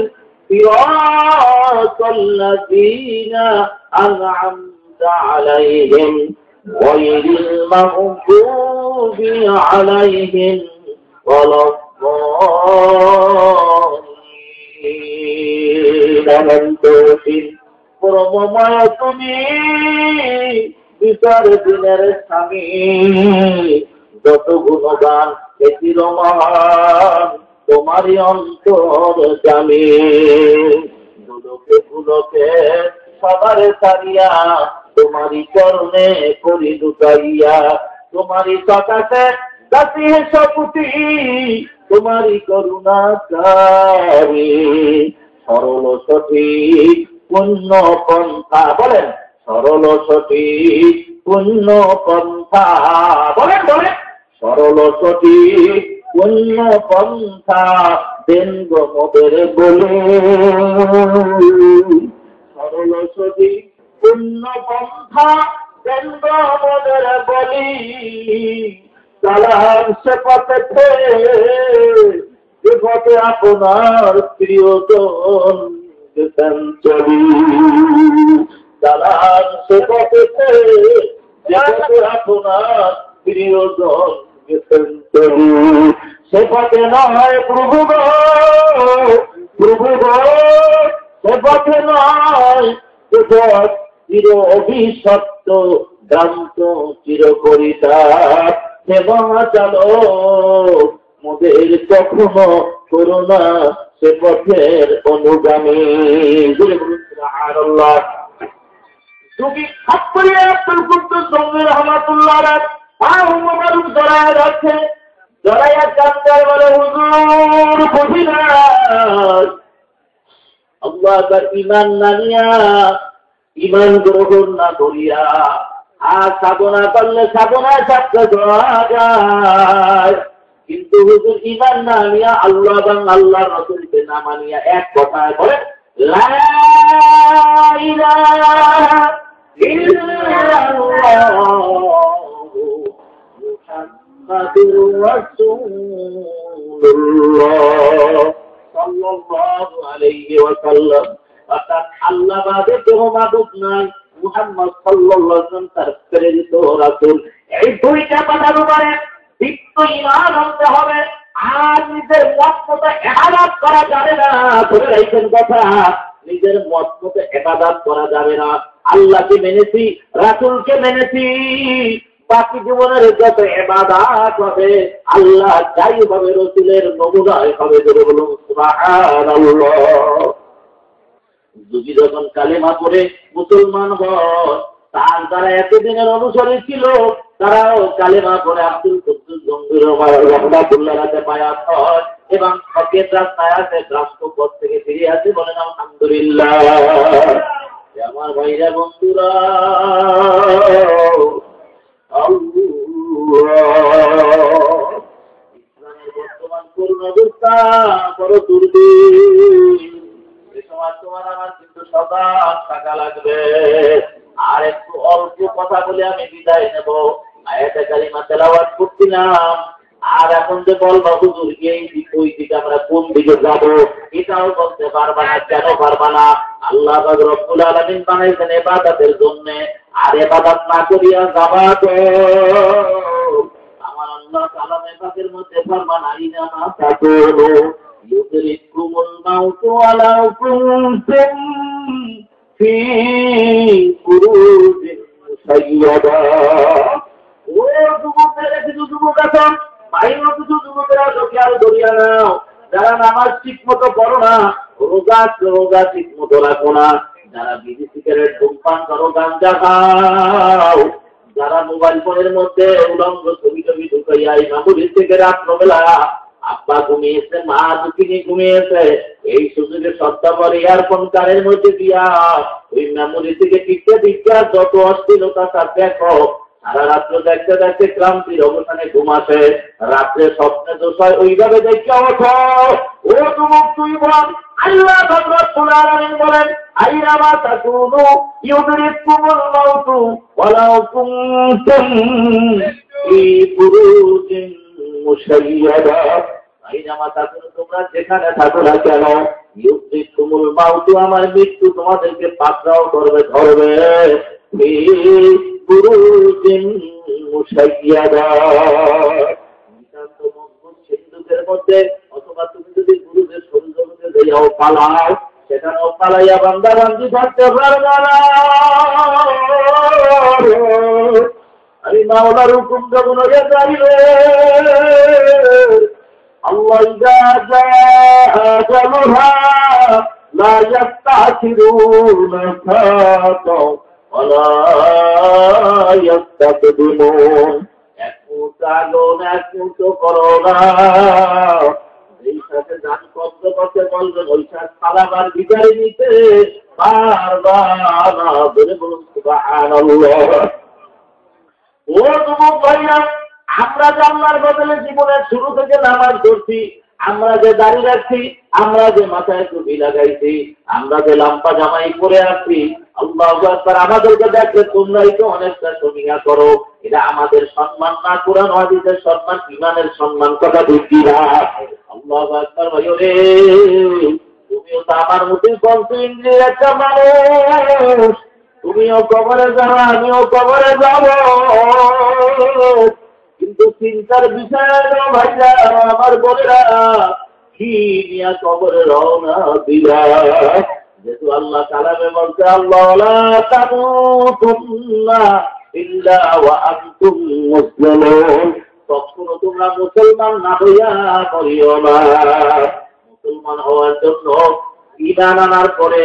صراط الذين أنعمت عليهم غير المغضوب عليهم ولا الضالين। পরমময় তুমি বিচার দিনের স্বামী, যত গুণগান বেশি রমান তোমারই অন্তর জামি। দুলোকে ফুলকে সবার সারিয়া তোমারই চরণে করি লুটাইয়া, তোমারই সকাশে দাসী সপুতি তোমারই করুণা চারি। সরল সঠিক পুণ্য পন্থা বলেন, সরল সঠিক পুণ্য পন্থা বলেন বলেন, সরল সঠিক পুণ্য পন্থা দেন গো মোদের বলে। সরল সঠিক পুণ্য পন্থা দেন গো মোদের বলি, চালান সে পথে যে পথে আপনার প্রিয়জন যেতেন চলি। চালান সে পথে যে পথে আপনার প্রিয়জন যেতেন চলি। সে পথে নয় প্রভু গো, প্রভু গো সে পথে নয়, সে পথ চির অভিশপ্ত ভ্রান্ত চির পরিতাপ। হে মহাচালক মোদের কখনো করুণা সে পথের অনুগামী। সুবহানাল্লাহ। তুমি হাত করিয়া আব্দুল কুদ্দুস গঙ্গোহী রাহমাতুল্লাহ আলাইহি পা মুবারক জড়ায়া যাচ্ছে, জড়াইয়া কান্দার বলে হুজুর বুঝি না আল্লাহ তার ঈমান না নিয়া, ঈমান গ্রহণ না করিয়া আর সাধনা করলে সাধনায় সাথে ধরা যায়, কিন্তু হুজুর ঈমান না নিয়া আল্লাহ এবং আল্লাহ রাসূলকে না মানিয়া এক কথায় বলে লা ইলাহা ইল্লাল্লাহ মুহাম্মাদুর রাসূলুল্লাহ সাল্লাল্লাহু আলাইহি ওয়াসাল্লাম। অর্থাৎ আল্লাহ বাদে কোনো মাবুদ নাই, মুহাম্মদ সাল্লাল্লাহু আলাইহি ওয়াসাল্লাম তার প্রেরিত রাসূল। এই দুইটা কথার উপরে দীপ্ত ঈমান আনতে হবে। আর নিজের মত মতো ইবাদত করা যাবে না, ধরে রাখেন কথা, নিজের মত মতো ইবাদত করা যাবে না। আল্লাহকে মেনেছি, রাসূলকে মেনেছি, বাকি জীবনের যত ইবাদত হবে আল্লাহ যাই হবে রাসূলের নমুনায় হবে। জোরে বলুন সুবহানাল্লাহ। যদি যখন কালেমা পড়ে মুসলমান হয়, তার যারা এতদিনের অনুসারী ছিল তারাও কালেমা পড়ে আব্দুল কুদ্দুস গম্ভীর রহমাতুল্লাহ রাতে বায়াত হয় এবং হকের রাস্তায় আছে, ভ্রান্ত পথ থেকে ফিরে আসে। বলেন আলহামদুলিল্লাহ। আমার ভাইরা বন্ধুরা, ইসলামের বর্তমান করুণ অবস্থা বড় দুর্দিন। এ সময় তোমার আমার কিন্তু সজাগ থাকা লাগবে। আর একটু অল্প কথা বলে আমি বিদায় নেব। আয়াতে কারিমা তেলাওয়াত করছিলাম, আর এখন যে বলবা হুজুর এই দিক ওই দিকে আমরা কোন দিকে যাব এটাও বলতে পারবা না। কেন পারবা না? আল্লাহ পাক রব্বুল আলামিন বানাইছেন ইবাদতের জন্য, আর ইবাদত না করিয়া যাবা তো আমার আল্লাহ কালামে পাকের মধ্যে ফরমান আইনা মা তাকুলু ইউদরিকুমুল মাউতু ওয়ালা কুনতুম ফি বুরুজিন মুসাইয়াদা। ও যুবকেরা, কিছু যুবক আছে, বাইরে কিছু যুবকেরা খেয়াল করিয়া নাও, যারা নামাজ ঠিক মতো করো না, রোজা ঠিক মতো রাখো না, যারা বিড়ি সিগারেট ধূমপান করো, গাঁজা খাও, যারা মোবাইল ফোনের মধ্যে উলঙ্গ ছবি ঢুকাইয়া এই মামুলি থেকে রাত্রবেলা আব্বা ঘুমিয়েছে, মা দুঃখিনী ঘুমিয়েছে, এই সুযোগে সত্তা পরে ইয়ারফোন কানের মধ্যে দিয়া ওই মেমোরি থেকে টিকতে যত অশ্লীলতা তার দেখো। সারা রাত্র দেখতে দেখতে ক্লান্তির অবসানে ঘুমাসে, রাত্রে স্বপ্নে দোষ হয়, ওইভাবে দেখে ওঠো। ও যুবক তুই বল, আল্লাহ রব্বুল আলামিন বলেন আইনামা তাকুনু ইউদরিকুমুল মাউতু ওয়ালাউ কুনতুম ফি বুরুজিন মুশাইয়াদা। আইনামা তাকুনু, তোমরা যেখানে থাকো না কেন, ইউদরিকুমুল মাউতু, আমার মৃত্যু তোমাদেরকে পাকড়াও করবে, ধরবে। ফি বুরুজিন মুশাইয়াদা, নিতান্ত মজবুত সিন্ধুকের মধ্যে, অথবা তুমি যদি বুরুজের সৌন্দর্যে যাইয়াও পালাও, সেখানেও পালাইয়া বান্দা বান্দি থাকতে পারবে না। আমি মাওলার হুকুম যখন হইয়া যাইবে, আল্লাহ ইজা আজালুহা লা ইস্তাখিরুনা সাআতাও ওয়ালা ইস্তাকদিমুন। এক মুহূর্ত আগো না, এক মুহূর্ত করো না, এই সাথে যান কষ্ট করতে বলবেন, ওই সাথে পালাবার ভিতরে নিতে পারবা না। বলে বলুন সুবহানাল্লাহ। ও যুবক ভাইরা, আমরা যে আল্লাহর বদলে জীবনের শুরু থেকে নামাজ পড়ছি, আমরা যে দাড়ি রাখছি, আমরা যে মাথায় টুপি লাগাইছি, আমরা যে লাম্পা জামাই পরে আসছি, আল্লাহু আকবার, আমাদেরকে দেখলে তোমরাই তো অনেকটা শুনিয়া করো। এটা আমাদের সম্মান না, কোরআন হাদিসের সম্মান, ইমানের সম্মান, কথা বুঝছি না। আল্লাহু আকবার। ভাইও রে, তুমিও তো আমার মতোই কষ্ট ইন্দ্রিয়ের একটা মানুষ, তুমিও কবরে যাও, আমিও কবরে যাব, কিন্তু চিন্তার বিষয় ভাইরা আমার বোনেরা, কি নিয়া কবরে রওনা দিলা। যেহেতু আল্লাহ কালামে বলছে আল্লাহ লা তামুতুন্না ইল্লা ওয়া আনতুম মুসলিমুন, কখনো তোমরা মুসলমান না হইয়া মরিও না। মুসলমান হওয়ার জন্য ঈমান আনার পরে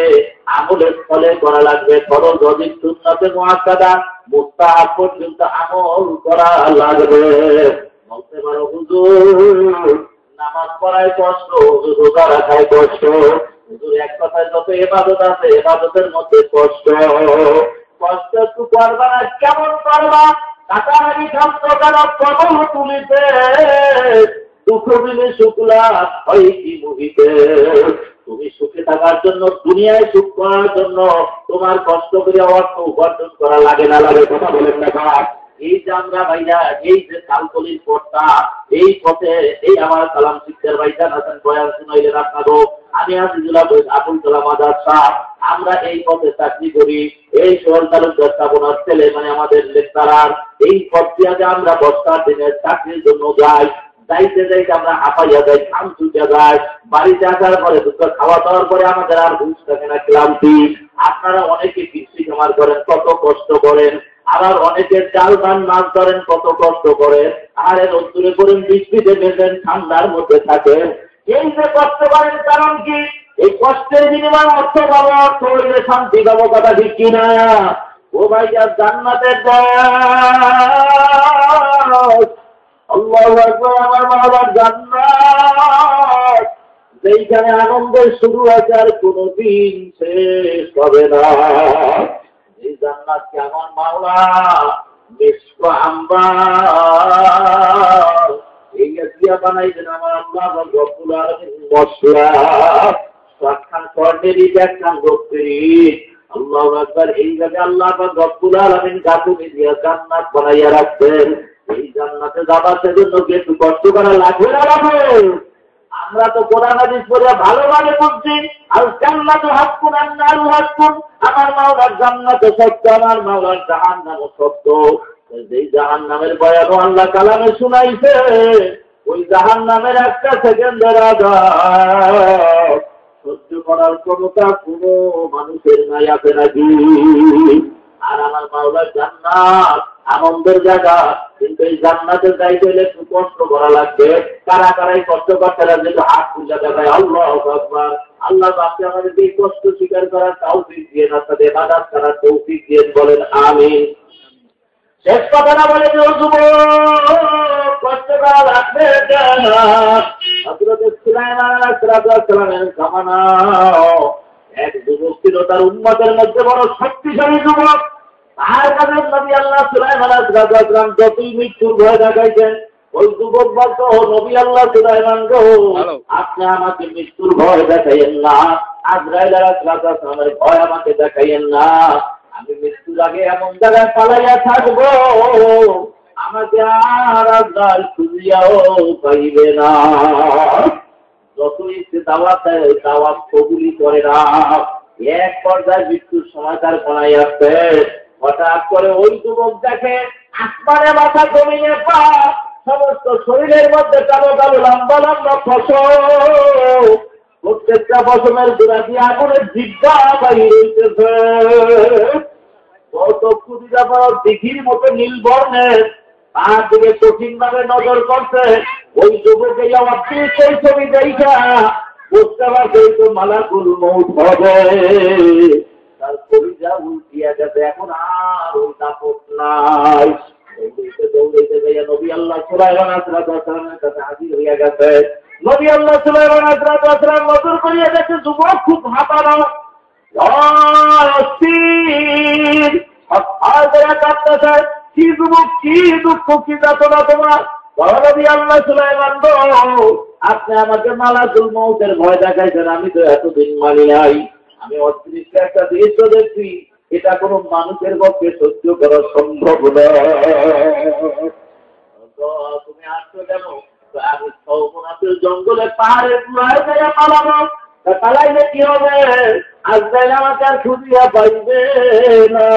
আমলের ফলে করা লাগবে ফরজ, ওয়াজিব, সুন্নাতে মুআক্কাদা, মুস্তাহাব পর্যন্ত আমল করা লাগবে। বলতে পারো হুজুর নামাজ পড়ায় কষ্ট, রোজা রাখায় কষ্ট, হুজুর এক কথায় যত ইবাদত আছে ইবাদতের মধ্যে কষ্ট। কষ্ট একটু করবা না, কেমন করবা? কাটাহারি খাদ্য কেন কবল তুলিতে, দুঃখ দিলে শুক্লা হয় কি মুহিতে। তুমি সুখে থাকার জন্য, দুনিয়ায় সুখ করার জন্য তোমার কষ্ট করে অর্থ উপার্জন করা লাগে না লাগে? কথা বলেন না কাজ। এই যে আমরা ভাইয়া, এই যে কালকলির পথটা, এই পথে এই আমার কালাম শিক্ষার ভাইজান আছেন, বয়ান শুনাইলেন আপনারও, আমি আজিজুল আবুল কালাম আজাদ সাহেব, আমরা এই পথে চাকরি করি। এই সোহেল তালুকদার স্থাপনার ছেলে, মানে আমাদের লেকচারার, এই পথ দিয়ে আমরা বর্ষার দিনে চাকরির জন্য যাই। যাইতে যাইতে আমরা হাঁপাইয়া যাই, ঘাম ছুটে যায়। বাড়িতে আসার পরে দুটো খাওয়া দাওয়ার পরে আমাদের আর হুঁশ থাকে না, ক্লান্তি। আপনারা অনেকে কৃষি খামার করেন, কত কষ্ট করেন। আবার অনেকে চাল ধান মাছ ধরেন, কত কষ্ট করেন। আর রোদ্দুরে করেন, বৃষ্টিতে ভেজেন, ঠান্ডার মধ্যে থাকেন। এই যে কষ্ট করেন কারণ কি? এই কষ্টের বিনিময়ে অর্থ পাবো, অর্থ হইলে শান্তি পাবো, কথা ঠিক কিনা? ও ভাই, যা জান্নাতের আল্লাহু আকবার, আমার বাবার জান্নাত, যেইখানে আনন্দের শুরু আছে আর কোনদিন শেষ হবে না। এই জান্নাতকে আমার মাওলা মিশক আম্বার এই দিয়া বানাইবেন আমার আল্লাহ রব্বুল আলামিন। মশলা সাতখান স্বর্ণেরই একখান রক্তেরই। আল্লাহু আকবার। এইভাবে আল্লাহ রব্বুল আলামিন গাছুনি দিয়া জান্নাত বানাইয়া রাখছেন। এই জান্নাতে যাবার জন্য একটু কষ্ট করা লাগবে না লাগবে? আমরা তো কোরআন হাদিস পড়ে ভালোভাবে বুঝছি। আর জান্নাতু হাক্কুন আন নারু হাক্কুন, আমার মাওলার জান্নাত সত্য, আমার মাওলার জাহান্নাম সত্য। যেই জাহান্নামের বয়ান আল্লাহ কালামে শুনাইছে, ওই জাহান্নামের একটা সেকেন্ডের আযাব সহ্য করার ক্ষমতা কোনো মানুষের নাই, আছে নাকি? আর আমার মাওলার জান্নাত আনন্দের জায়গা, কিন্তু এই জান্নাতের যাইতে হলে একটু কষ্ট করা লাগবে। কারা কারাই কষ্ট করতে লাগবে? হাত খুঁজে দেখায় আল্লাহু আকবার। আল্লাহ আপনি আমাদেরকে এই কষ্ট স্বীকার করার তৌফিক দিয়ে, না তাদের ইবাদত করার তৌফিক দিয়ে, বলেন আমিন। শেষ কথা না বলে যে কষ্ট করা লাগবে না। হযরত সুলাইমান আলাইহিস সালামের জামানা এক যুবক ছিল, তার উম্মতের মধ্যে বড় শক্তিশালী যুবক। আর কাছে নবী আল্লাহ সুলাইমান আলাইহিস সালাম যতই মৃত্যুর ভয় দেখাইছেন, ওই যুবক বলতো, নবী আল্লাহ সুলাইমান গো, আপনি আমাকে মৃত্যুর ভয় দেখাইয়েন না, আজরাইল আলাইহিস সালামের ভয় আমাকে দেখাইয়েন না। আমি মৃত্যুর আগে এমন জায়গায় পালাইয়া থাকবো, আমাকে আর আজরাইল খুঁজিয়াও পাইবে না। যত ইচ্ছে দাওয়াত কবুলি করে না। এক পর্যায়ে মৃত্যুর সময় তার কোনায় আসছে। হঠাৎ করে ওই যুবক দেখে আসমানে মাথা, জমিনে পা, সমস্ত শরীরের মধ্যে কালো কালো লম্বা লম্বা ফসল। প্রত্যেকটা ফসলের গোড়া দিয়ে আগুনের জিজ্ঞা বাড়ি রয়েছে। কত কুড়িটা বড় দিঘির মতো নীল বর্ণের, তার দিকে কঠিন ভাবে নজর করছে। ওই যুবক এই অবাক সেই ছবি দেখা বুঝতে পারছে তো মালাকুল মউত হবে। তার কলিজা উল্টিয়া গেছে, এখন আর ওই দাপট নাই। দৌড়াইতে যাইয়া নবী আল্লাহ সুলাইমান আলাইহিস সালামের কাছে হাজির হইয়া গেছে। নবী আল্লাহ সুলাইমান আলাইহিস সালাম নজর করিয়া দেখে যুবক খুব হাঁপানো, অস্থির, আর দেয়া কাঁদতেছে। কি যুবক, কি দুঃখ, কি যাতনা তোমার? নবী আল্লাহ সুলাইমান গো, আপনি আমাকে মালাকুল মউতের ভয় দেখাইছেন, আমি তো এতদিন মানি নাই। আমি অদৃশ্য একটা দৃশ্য দেখছি, এটা কোনো মানুষের পক্ষে সহ্য করা সম্ভব নয়। তুমি আসছো কেন? আমি সৌমনাথের জঙ্গলে পাহাড়ের গুহায় যাইয়া পালাবো। পালাইলে কি হবে? আজরাইল আমাকে আর খুঁজিয়া পাইবে না।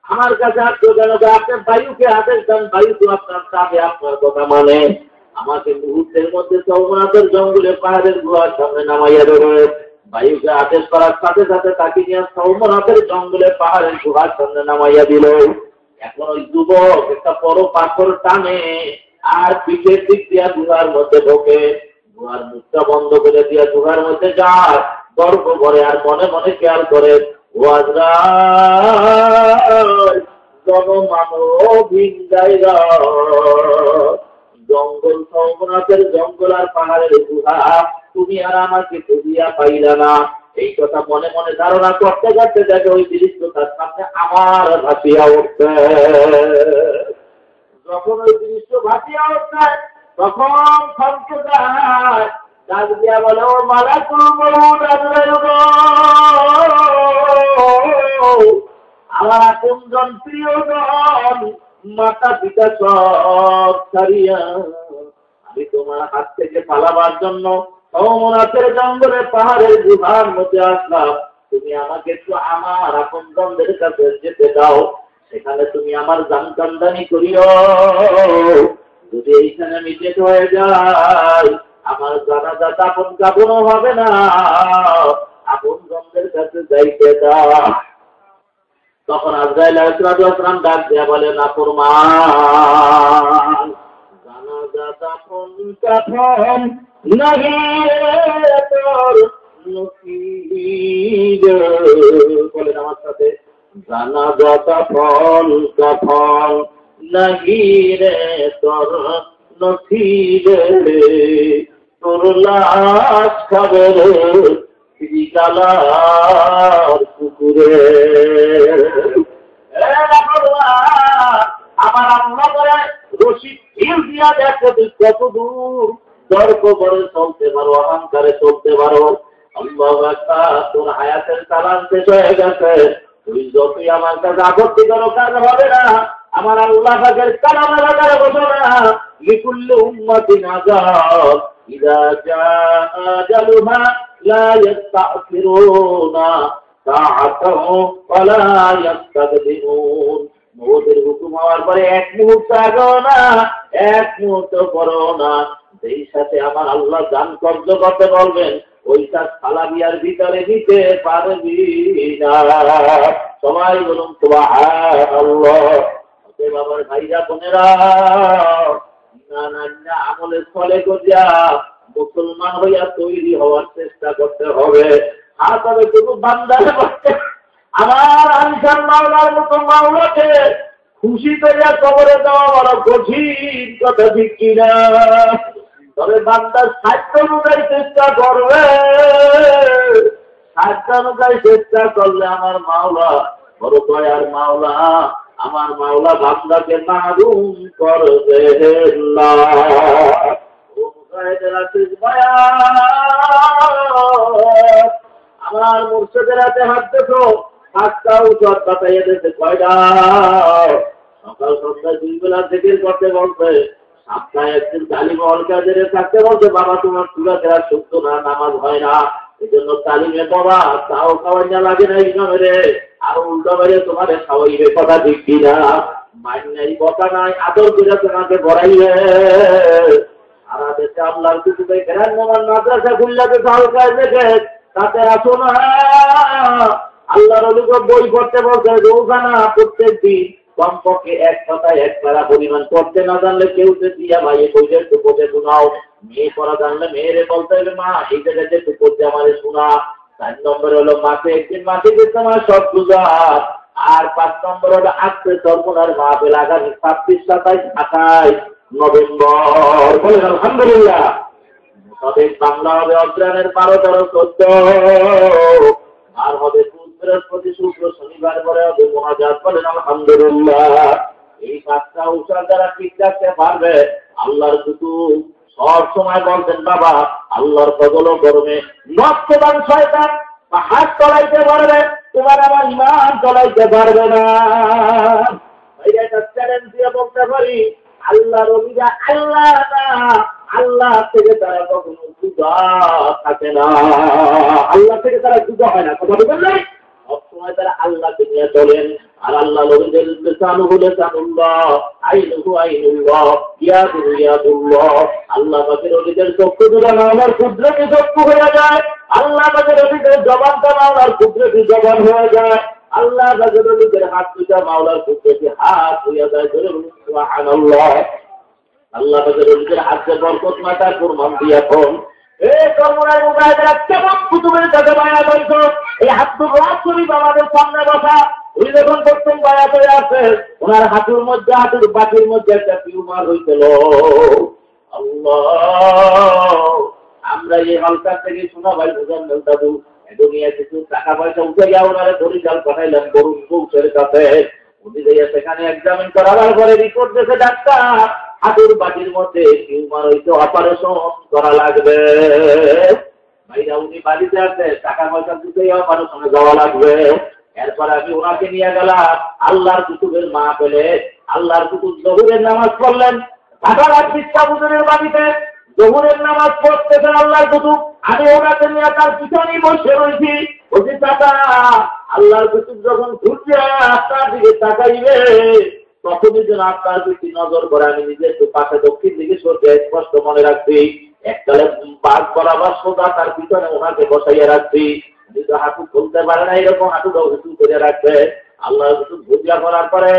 আমার কাছে আসছো কেন? আপনার বায়ুকে আদেশ দেন, বায়ু তো আপনার চাপে আপনার কথা মানে। আমাকে মুহূর্তের মধ্যে সৌমনাথের জঙ্গলে পাহাড়ের গুহার সামনে নামাইয়া দেবে। বায়ুকে আদেশ করার সাথে সাথে তাকে নিয়ে সৌমনাথের জঙ্গলে পাহাড়ের গুহার সামনে নামাইয়া দিল। এখন ওই যুবক একটা বড় পাথর টানে আর পিঠের দিক দিয়া গুহার মধ্যে ঢোকে। গুহার মুখটা বন্ধ করে দিয়া গুহার মধ্যে যায়, গর্ব করে আর মনে মনে খেয়াল করে, ও আজরাইল, জনমানবহীন জায়গা, জঙ্গল, সৌমনাথের জঙ্গল আর পাহাড়ের গুহা, তুমি আর আমাকে খুঁজিয়া পাইলা না। এই কথা মনে মনে ধারণা করতে করতে দেখে ওই দৃশ্য তার সামনে আমার ভাসিয়া উঠছে। যখন ওই দৃশ্য ভাসিয়া উঠছে, তখন থমকে যায়, ডাক দিয়া বলে, ও মালাকুল মউত আজরাইল গো, আমার আপনজন, প্রিয়জন, মাতা পিতা সব ছাড়িয়া আমি তোমার হাত থেকে পালাবার জন্য সৌমনাথের জঙ্গলে পাহাড়ের গুহার মধ্যে আসলাম। তুমি আমাকে একটু আমার আপনজনদের কাছে যেতে দাও, সেখানে তুমি আমার জানকান্দানি করিও। যদি এইখানে আমি ডেট হয়ে যাই, আমার জানাজা দাফন কাফনও হবে না, আপন জনদের কাছে যাইতে দাও। তখন আজরাইল আলাইহিস সালাম ডাক দিয়া বলে, নাফরমান, জানাজা দাফন কাফন নাহি তোর নসিব। বলেন আমার সাথে, জানাজা দাফন কাফন নাহি রে তোর নসিব, তোর লাশ খাবে গালার পুকুরে। আমার আম্মা করে রশি ঢিল দিয়া দেখো তুই কত দূর দর্প করে চলতে পারো, অহংকারে চলতে পারো। আল্লাহু আকবার, তোর হায়াতের চালান শেষ হয়ে গেছে, তুই যতই আমার কাছে আপত্তি করো কাজ হবে না। আমার আল্লাহ পাকের কালামের আকারে ঘোষণা, লিকুল্লি উম্মাতিন আজাব ইযা জাআ আজালুহা লা ইস্তাখিরুনা সাআতান ওয়া লা ইস্তাকদিমুন। মওতের হুকুম হওয়ার পরে এক মুহূর্ত আগেও না, এক মুহূর্ত পরেও না। যেই সাথে আমার আল্লাহ জান কব্জ করতে বলবেন, ওই কাজ সালাবিয়ার ভিতরে দিতে পারবি না। সবাই বলুন সুবহানাল্লাহ। বাবার ভাইরা বোনেরা, না আমলের ফলে করিয়া মুসলমান হইয়া তৈরি হওয়ার চেষ্টা করতে হবে। আর তবে শুধু বান্দার করতে আমার আনসার মাওলার মতো মাওলাকে খুশি করিয়া কবরে দেওয়া বড় কঠিন কথা, ঠিক কিনা? তবে বান্দার সাধ্য অনুযায়ী চেষ্টা করবে, সাধ্য অনুযায়ী চেষ্টা করলে আমার মাওলা বড় দয়ার মাওলা, আমার মাওলা বান্দাকে মাহরুম করবে না। আমার মুর্শিদের হাতে হাত দেখো, হাতটা উচত বাতাইয়া দিতে কয়টা? সকাল সন্ধ্যায় 2 বেলা জিকির করতে বলছে, সপ্তাহে একদিন তালিম অলকাদের থাকতে বলছে, বাবা তোমার চুলা ফেরা সত্য না, নামাজ হয় না, এই জন্য তালিমে বাবা তাও খাওয়াই না লাগে না ইমামের, আর উল্টো বেড়ে তোমার খাওয়াইবে, কথা ঠিক কিনা? মাইন নাই, কথা নাই, আদর করে তোমাকে বড়াইবে। সারা দেশে আল্লাহর কিছু গ্রাম মাদ্রাসা খুললাতে সরকার দেখে তাতে আসো না। আল্লাহর ওলিকে বই পড়তে বলতে রোজানা প্রত্যেক দিন কমপক্ষে এক কথায় 1 পারা পরিমাণ পড়তে না জানলে কেউ যে দিয়া ভাই এই বইটা একটু পড়ে শোনাও। মেয়ে পড়া জানলে মেয়েরে বলতে হবে, মা এই জায়গাতে একটু পড়তে আমারে শোনা। 4 নম্বর হলো মাসে একদিন মাসে দিতে আমার সব গুজার। আর 5 নম্বর হলো আজকে সর্বনার মাহফিল আগামী 26, 27, 28 নভেম্বর। বলেন আলহামদুলিল্লাহ। তবে বাংলা হবে অগ্রাণের 12, 13, 14, আর হবে বৃহস্পতি, শুক্র, শনিবার পরে হবে মুনাজাত। বলেন আলহামদুলিল্লাহ। এই 5টা উৎসব যারা ঠিক রাখতে পারবে, আল্লাহর কুতুব সব সময় বলতেন, বাবা আল্লাহর কদল গরমে নষ্টবান শয়তান হাত চলাইতে পারবে, তোমার আমার ইমান চলাইতে পারবে না। একটা চ্যালেঞ্জ দিয়ে বলতে পারি, আল্লাহর ওলিরা আল্লাহ না, আল্লাহ থেকে তারা কখনো জুদা থাকে না, আল্লাহ থেকে তারা জুদা হয় না। কথা বলবেন না? সবসময় তারা আল্লাহকে নিয়ে চলেন। আর আল্লাহ নবীদের লিসানু হলে লিসানুল্লাহ, আইনুহু আইনুল্লাহ, ইয়াদুহু ইয়াদুল্লাহ। আল্লাহ পাকের ওলিদের চক্ষু দুটো মাওলার কুদরতি চক্ষু হয়ে যায়। আল্লাহ পাকের ওলিদের জবানটা মাওলার কুদরতি জবান হয়ে যায়। আল্লাহ পাকের ওলিদের হাত দুটো মাওলার কুদরতি হাত হয়ে যায়। সুবহানাল্লাহ। আল্লাহ পাকের ওলিদের হাতে বরকত মাতা কুরবান দিয়া কোন এই কর্মরাই মুজাহিদরা কেমন কুতুবের কাছে বায়াত হইতো। এই আব্দুর রাজ শরীফ আমাদের সামনে বসা, উনি যখন প্রথম বায়াত হয়ে আছে, ওনার হাঁটুর মধ্যে, হাঁটুর বাটির মধ্যে একটা টিউমার হইছিল। আল্লাহ, আমরা এই হালকার থেকে শোনা ভাই মুজাম্মেল দাদু দুনিয়া কিছু টাকা পয়সা উঠে গিয়ে ওনারা ধরি জাল পাঠাইলেন বরুণ কৌশের কাছে। উনি যাইয়া সেখানে এক্সামিন করাবার পরে রিপোর্ট দিয়েছে ডাক্তার, হাঁটুর বাটির মধ্যে টিউমার হইতে, অপারেশন করা লাগবে। ভাইরা উনি বাড়িতে আছে, টাকা পয়সা দিতেই অপারেশনে যাওয়া লাগবে। এরপর আমি ওনাকে নিয়ে গেলাম আল্লাহর কুতুবের মা পেলে। আল্লাহর কুতুব জহুরের নামাজ পড়লেন ঢাকার হুজুরের বাড়িতে। জহুরের নামাজ পড়তেছেন আল্লাহর কুতুব, আমি ওনাকে নিয়ে তার পিছনেই বসে রয়েছি। বলছি, টাকা আল্লাহর কুতুব যখন ঘুরছে আপনার দিকে তাকাইবে, তখনই যেন আপনার প্রতি নজর করে আমি নিজের পাশে দক্ষিণ দিকে সরকে স্পষ্ট মনে রাখছি, এককালে বাঘ বরাবর সোজা তার পিছনে ওনাকে বসাইয়া রাখছি, যদি হাঁটু খুলতে পারে না এরকম হাঁটুটাও উঁচু করে রাখবে। আল্লাহ কিছু ভুজিয়া করার পরে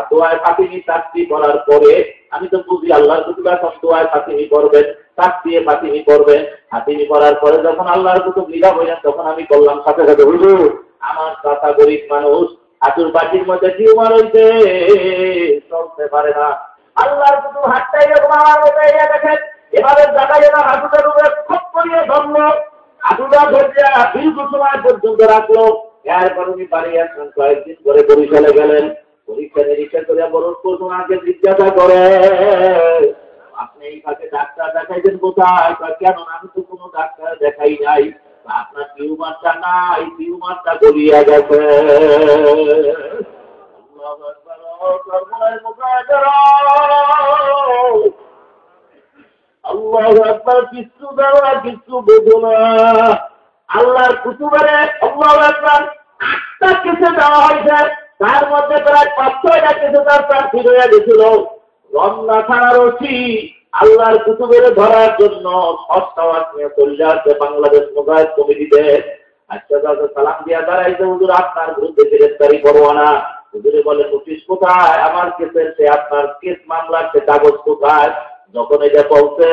দোয়ায় ফাতিমি চাকরি করার পরে আমি তো বুঝি আল্লাহর কুতুব এখন দোয়ায় ফাতিমি করবেন, চাকরিয়ে ফাতিমি করবেন। ফাতিমি করার পরে যখন আল্লাহর কুতুব লীলা হইলেন তখন আমি বললাম সাথে সাথে, হুজুর আমার চাচা গরিব মানুষ, হাঁটুর বাটির মধ্যে টিউমার হইতে চলতে পারে না। আল্লাহর কুতুব হাতটা এরকম আমার মতো দেখেন, এভাবে জায়গায় না হাঁটুটার উপরে খপ করিয়ে ধরলো, হাঁটুটা ধরিয়া দীর্ঘ সময় পর্যন্ত রাখলো। এরপর উনি বাড়ি আসলেন, কয়েকদিন করে বরিশালে গেলেন, পরীক্ষা নিরীক্ষা করে বড় ওনাকে জিজ্ঞাসা করে, আপনি এই কাছে ডাক্তার দেখাইছেন কোথায়? কেন আমি তো কোনো ডাক্তার দেখাই নাই। আপনার টিউমারটা নাই, টিউমারটা গলিয়া গেছে। আল্লাহু আকবার, কিছু দেওয়া কিছু বোঝো না। আল্লাহর কুতুবের আল্লাহু আকবার 8টা কেসে দেওয়া হয়েছে, তার মধ্যে প্রায় 5-6টা কেসে তার প্রার্থী হয়ে গেছিল। রমনা থানার ওসি আল্লাহর কুতুবের ধরার জন্য সস্তাওয়াজ নিয়ে চলে আসছে বাংলাদেশ মুজাহিদ কমিটিতে। আচ্ছা দাদা সালাম দিয়া দাঁড়াইছে, হুজুর আপনার বিরুদ্ধে গ্রেফতারি পরোয়ানা। হুজুরে বলে নোটিশ কোথায়? আমার কেসের সে আপনার কেস মামলার সে কাগজ কোথায়? যখন এটা বলছে,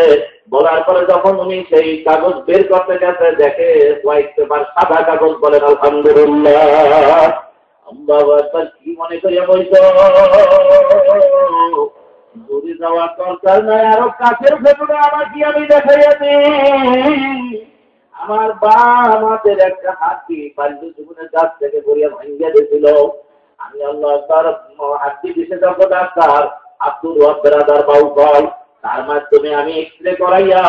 বলার পরে যখন উনি সেই কাগজ বের করতে গেছে, দেখে হোয়াইট পেপার, সাদা কাগজ। বলেন আলহামদুলিল্লাহ। আল্লাহু কি মনে করিয়া বলছ? দূরে যাওয়ার দরকার নাই, আরো কাছের ভেতরে আমাকে আমি দেখাইয়াছি। আমার বাম হাতের একটা হাড্ডি পাল্লু জীবনের গাছ থেকে গড়িয়া ভাঙ্গিয়া দিয়েছিল। আমি আল্লাহ তার হাড্ডি বিশেষজ্ঞ ডাক্তার আব্দুর রব বেরাদার বাউকল, তার মাধ্যমে আমি এক্সরে করাইয়া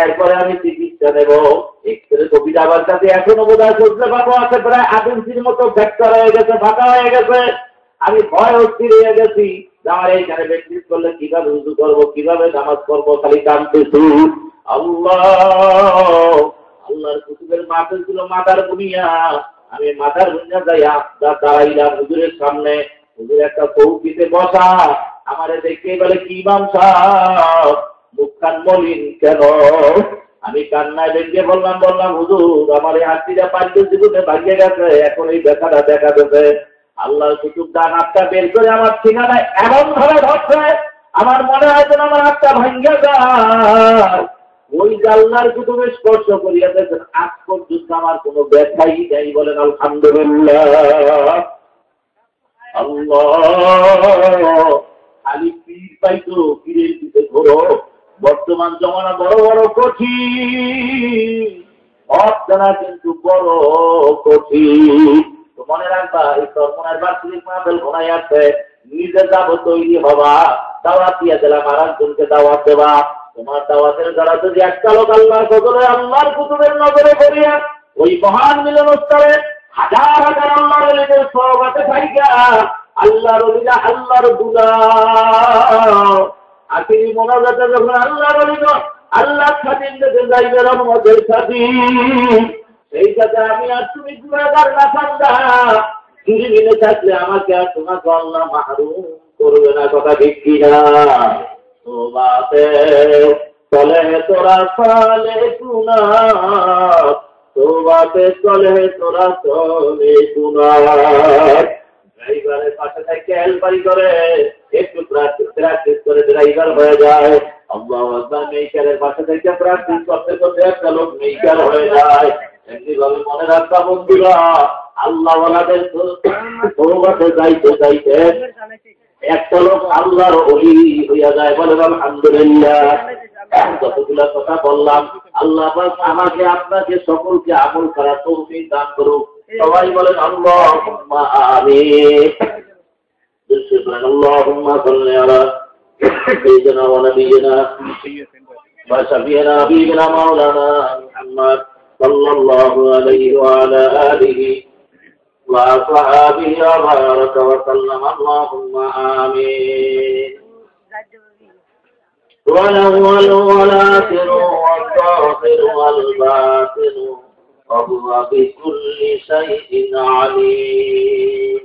এরপরে আমি চিকিৎসা নেব। এক্সরে কবিতা আমার কাছে এখনো বোধ হয় বুঝতে পারবো আছে, প্রায় 8 ইঞ্চির মতো ফ্র্যাকচার হয়ে গেছে, ফাঁকা হয়ে গেছে। আমি ভয় অস্থির হয়ে গেছি, আমার এইখানে প্র্যাকটিস করলে কিভাবে উজু করবো, কিভাবে নামাজ করবো, খালি কাঁদতেছি। আল্লাহর কুতুবের মাথা ছিল মাথার বুনিয়া। আমি মাথার বুনিয়া যাইয়া দাঁড়াইলাম হুজুরের সামনে। হুজুর একটা চৌকিতে বসা, আমারে দেখে বলে, কি ইমাম সাহেব মুখখান মলিন কেন? আমি কান্নায় দেখে বললাম হুজুর আমার এই হাতটিটা পাল্টে জীবনে ভাঙিয়ে গেছে, এখন এই ব্যথাটা দেখা দেবে। আল্লাহর কুতুব ডান হাতটা বের করে আমার ঠিকানায় এমন ভাবে ধরছে, আমার মনে হয় যেন আমার হাতটা ভাঙিয়ে যায়। ওই আল্লাহর কুতুবে স্পর্শ করিয়া দেখেন, আজ পর্যন্ত আমার কোনো ব্যথাই নেই। বলেন আলহামদুলিল্লাহ। আল্লাহ খালি পীর পাইতো, পীরের দিকে ঘোরো। বর্তমান জমানা বড় বড় কঠিন, অর্চনা কিন্তু বড় কঠিন। তো মনে রাখবা, এই সরমনের বার্ষিক মাহফিল ঘনাই আছে, নিজে যাবো তৈরি হবা, দাওয়াত দিয়ে দিলাম আর একজনকে দাওয়াত দেবা। তোমার দাওয়াতের দ্বারা যদি একটা লোক আল্লাহর ফজলে আল্লাহর কুতুবের নজরে করিয়া ওই মহান মিলনস্থলে হাজার হাজার আল্লাহর ওলিদের সহবাতে থাইকা আল্লাহর ওলিরা আল্লাহর দুলা আখিরি মোনাজাতে যখন আল্লাহর ওলিরা আল্লাহ খাদিমদেরকে যাইবে রহমতের খাদিম, সেই সাথে আমি আর তুমি গুনাহগার না বান্দা চুরি মিলে থাকলে আমাকে আর তোমাকে আল্লাহ মাহরুম করবে না। কথা ঠিক কিনা? তোবাতে চলে তোরা চলে গুনা, তোবাতে চলে তোরা চলে গুনা। ড্রাইভারের পাশে থেকে হেল্পারি করে, একটু প্র্যাকটিস করে ড্রাইভার হয়ে যায়। আল্লাহু আকবার। মেকারের পাশে থেকে প্র্যাকটিস করতে করতে একটা লোক মেকার হয়ে যায়। এমনিভাবে মনে রাখবা বন্ধুরা, আল্লাহ ওয়ালাদের তওবাতে যাইতে যাইতে একটা লোক আল্লাহর ওলি হইয়া যায়। বলেন আলহামদুলিল্লাহ। যতগুলা কথা বললাম, আল্লাহ পাক আমাকে আপনাকে সকলকে আমল করার তৌফিক দান করুক। সবাই বলেন আল্লাহুম্মা আমিন। আল্লাহুম্মা সাল্লি আলা সাইয়্যিদিনা ওয়া নাবিয়িনা ওয়া শাফিঈনা হাবিবিনা মাওলানা মুহাম্মদ সাল্লাল্লাহু আলাইহি ওয়া আলা আলিহি وأصحابه وبارك وسلم. اللهم آمين. والأول والآخر والظاهر والباطن وهو بكل شيء عليم.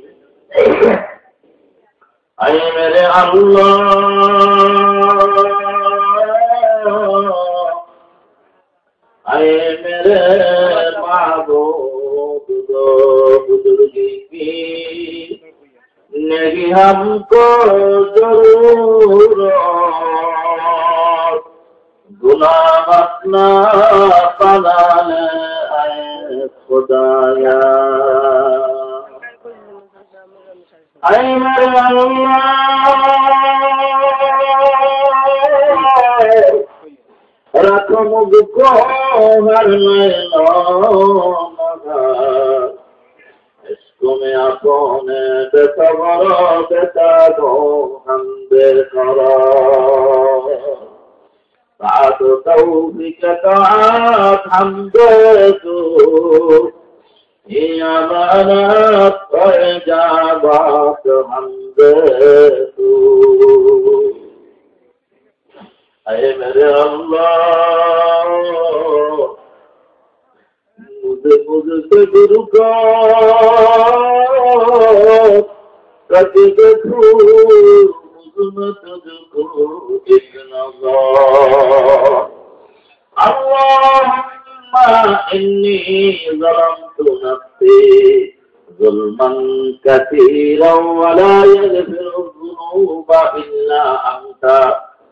আয় মেরে আল্লাহ, আয় মেরে মাবুদ, বুजुর্गी की नहीं हमको जरूरत, गुनाह अपना बना ले आए खुदाया। आए मेरे अल्लाह, रखो मुझको हर मगर तुम्हें अपने बेखबर बेटा दो हम बेखरा साथ तौफीक तात हम दे तू ये अमानत पर जाबात हम दे तू। ऐ मेरे अल्लाह, मुझसे गुरु को कभी देखूं मुझमें तुझको एक नज़र। अल्लाहुम्मा इन्नी ज़लमतु नफ्सी ज़ुल्मन कसीरन व ला यग़फिरु ज़ुनूबा इल्ला अंता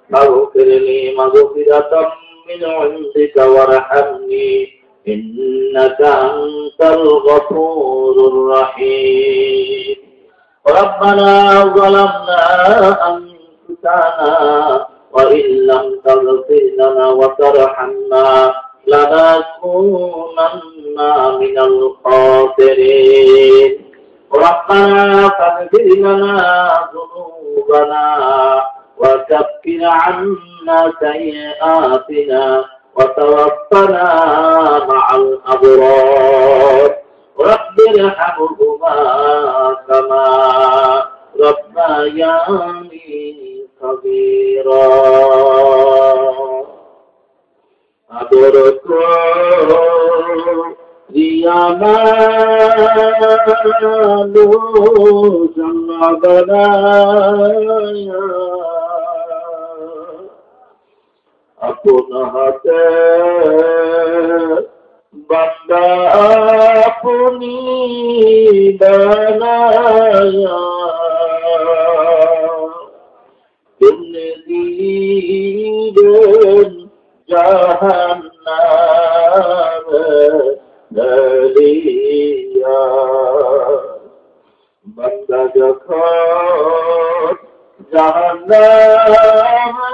فاغفر لي مغفرة من عندك وارحمني إنك أنت الغفور الرحيم. ربنا ظلمنا أنفسنا وإن لم تغفر لنا وترحمنا لنكونن من الخاسرين. ربنا فاغفر لنا ذنوبنا وكفر عنا سيئاتنا وتوفنا مع الأبرار. رب ارحمهما كما ربياني صغيرا. أدرك ريامان جنبنا আপন হাতে বান্দা আপনি বানায়া কেমনে দিবেন জাহান্নামে দাঁড়িয়া। বান্দা যখন জাহান্নামে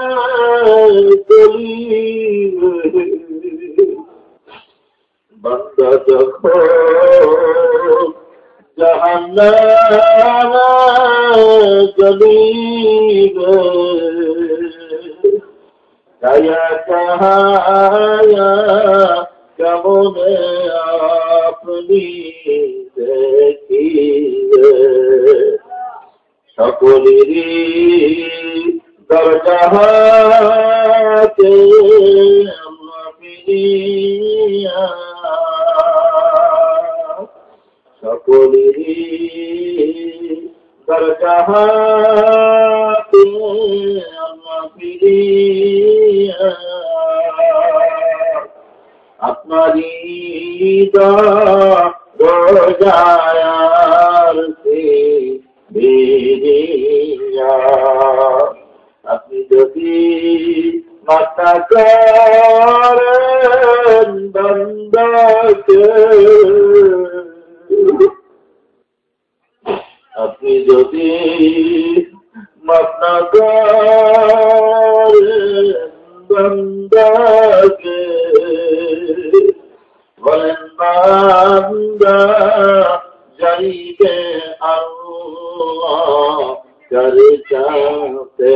চলিবে, বান্দা যখন জাহান্নামে চলিবে, কায়া কাহায়া কেমনে আপনি দেখিবে। সকলেরই দরজা হাতে আল্লাহ ফিরিয়া, সকলেরই দরজা হাতে আল্লাহ ফিরিয়া, আপনারই দরজায়ার বেরিয়া। আপনি যদি মাতা করেন বান্দাকে, আপনি যদি মাতা করেন বান্দাকে, বলেন বান্দা যাইবে আল্লাহ করতে।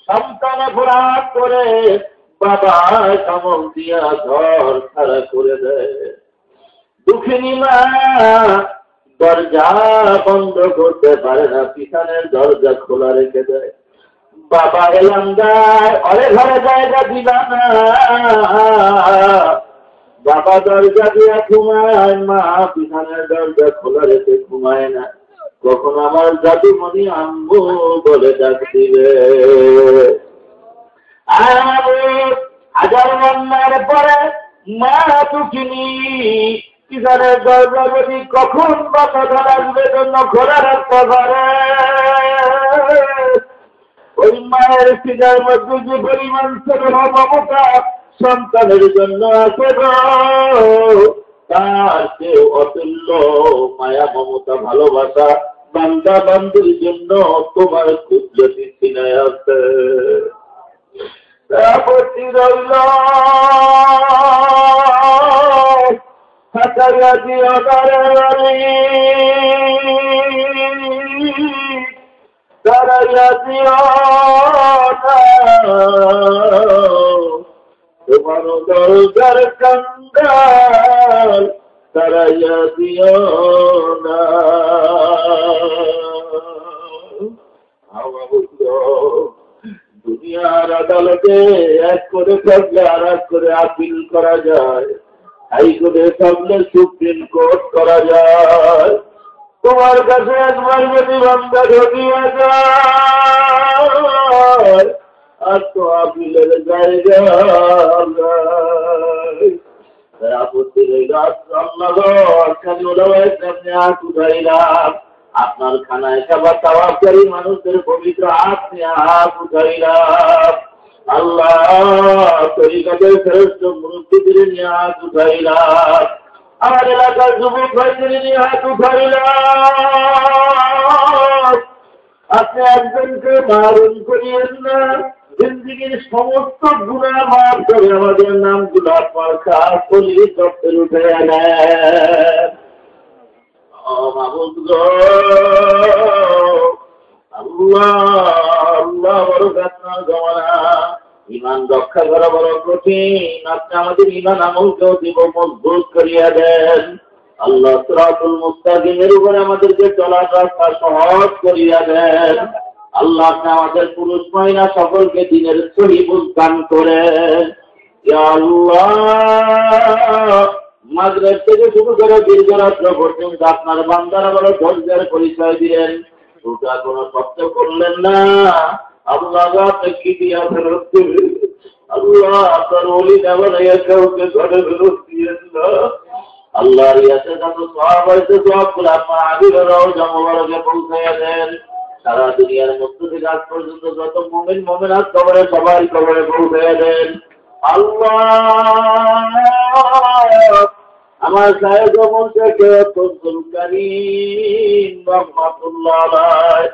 সন্তানে ভরাট করে বাবা কামড় দিয়া ঘর ছাড়া করে দেয়। দুঃখিনী মা দরজা বন্ধ করতে পারে না, পিছনের দরজা খোলা রেখে দেয়। বাবা এলাম যায়, অরে ঘরে জায়গা দিবা না, বাবা দরজা দিয়া ঘুমায়, মা পিছনের দরজা খোলা রেখে ঘুমায় না। কখন আমার জাদুমণি আম্মু বলে ডাক দিবে। হাজার বন্যার পরে মা দুঃখিনী পিছনের দরজা যদি কখন বাতা আসবে জন্য খোলা রাখতে পারে। ওই মায়ের পিতার মধ্যে যে পরিমাণ মমতা সন্তানের জন্য আছে তার চেয়ে অতুল্য মায়া মমতা ভালোবাসা বান্দা বান্দির জন্য তোমার কুদরতি সিনায় আছে। আপত্তি রইল হাতারাজি অদারি তোমার দরজার কাঙ্গাল তারাইয়া দিও না। দুনিয়ার আদালতে এক করে থাকলে আর এক করে আপিল করা যায়, হাইকোর্টে থাকলে সুপ্রিম কোর্ট করা যায়। তোমার কাছে একবার যদি বান্দা ঢুকিয়া যায় আর তো আপিলের জায়গা আপত্তি রইল। আপনার খানায় খাবার তাওয়াক্কারী মানুষদের পবিত্র হাত নিয়ে হাত উঠাইলাম। আল্লাহ তরিকাতের শ্রেষ্ঠ মুরব্বীদের নিয়ে হাত উঠাইলাম। আমার এলাকার যুবক ভাইদের নিয়ে হাত উঠাইলাম। আপনি একজনকে মারণ করিয়েন না, জিন্দিগির সমস্ত গুনাহ মাফ করে আমাদের নামগুলো আপনার খাস কলির দপ্তর উঠে আনেন। আল্লাহ আল্লাহ বড় আপনার জমানা ইমান রক্ষা করা বড় কঠিন। আপনি আমাদের ইমান আমলকেও দিব মজবুত করিয়া দেন। আল্লাহ সিরাতুল মুস্তাকিমের উপরে আমাদেরকে চলার রাস্তা সহজ করিয়া দেন। আল্লাহ আপনি আমাদের পুরুষ মহিলা সকলকে দিনের সহি বুঝদান করেন। ইয়া আল্লাহ মাগরিব থেকে শুরু করে দীর্ঘরাত্র পর্যন্ত আপনার বান্দারা বড় ধৈর্যের পরিচয় দিলেন, ওটা কোনো শব্দ করলেন না। আল্লাহ আপনি কি দিয়া ফেরত দিবেন? আল্লাহ আপনার ওলি দেওয়ার কাউকে ঘরে ফেরত দিয়েন না। আল্লাহর ইয়াতে যত সওয়াব হয়েছে সওয়াবগুলো আপনার আবিরাও জমবারকে পৌঁছাইয়া দেন। সারা দুনিয়ার মধ্য থেকে আজ পর্যন্ত যত মুমিন মুমিনাত কবরে সবাই কবরে পৌঁছাইয়া দেন। আল্লাহ আমার সাহেব মনকে ফজল করিম রহমাতুল্লাহ আলাইহি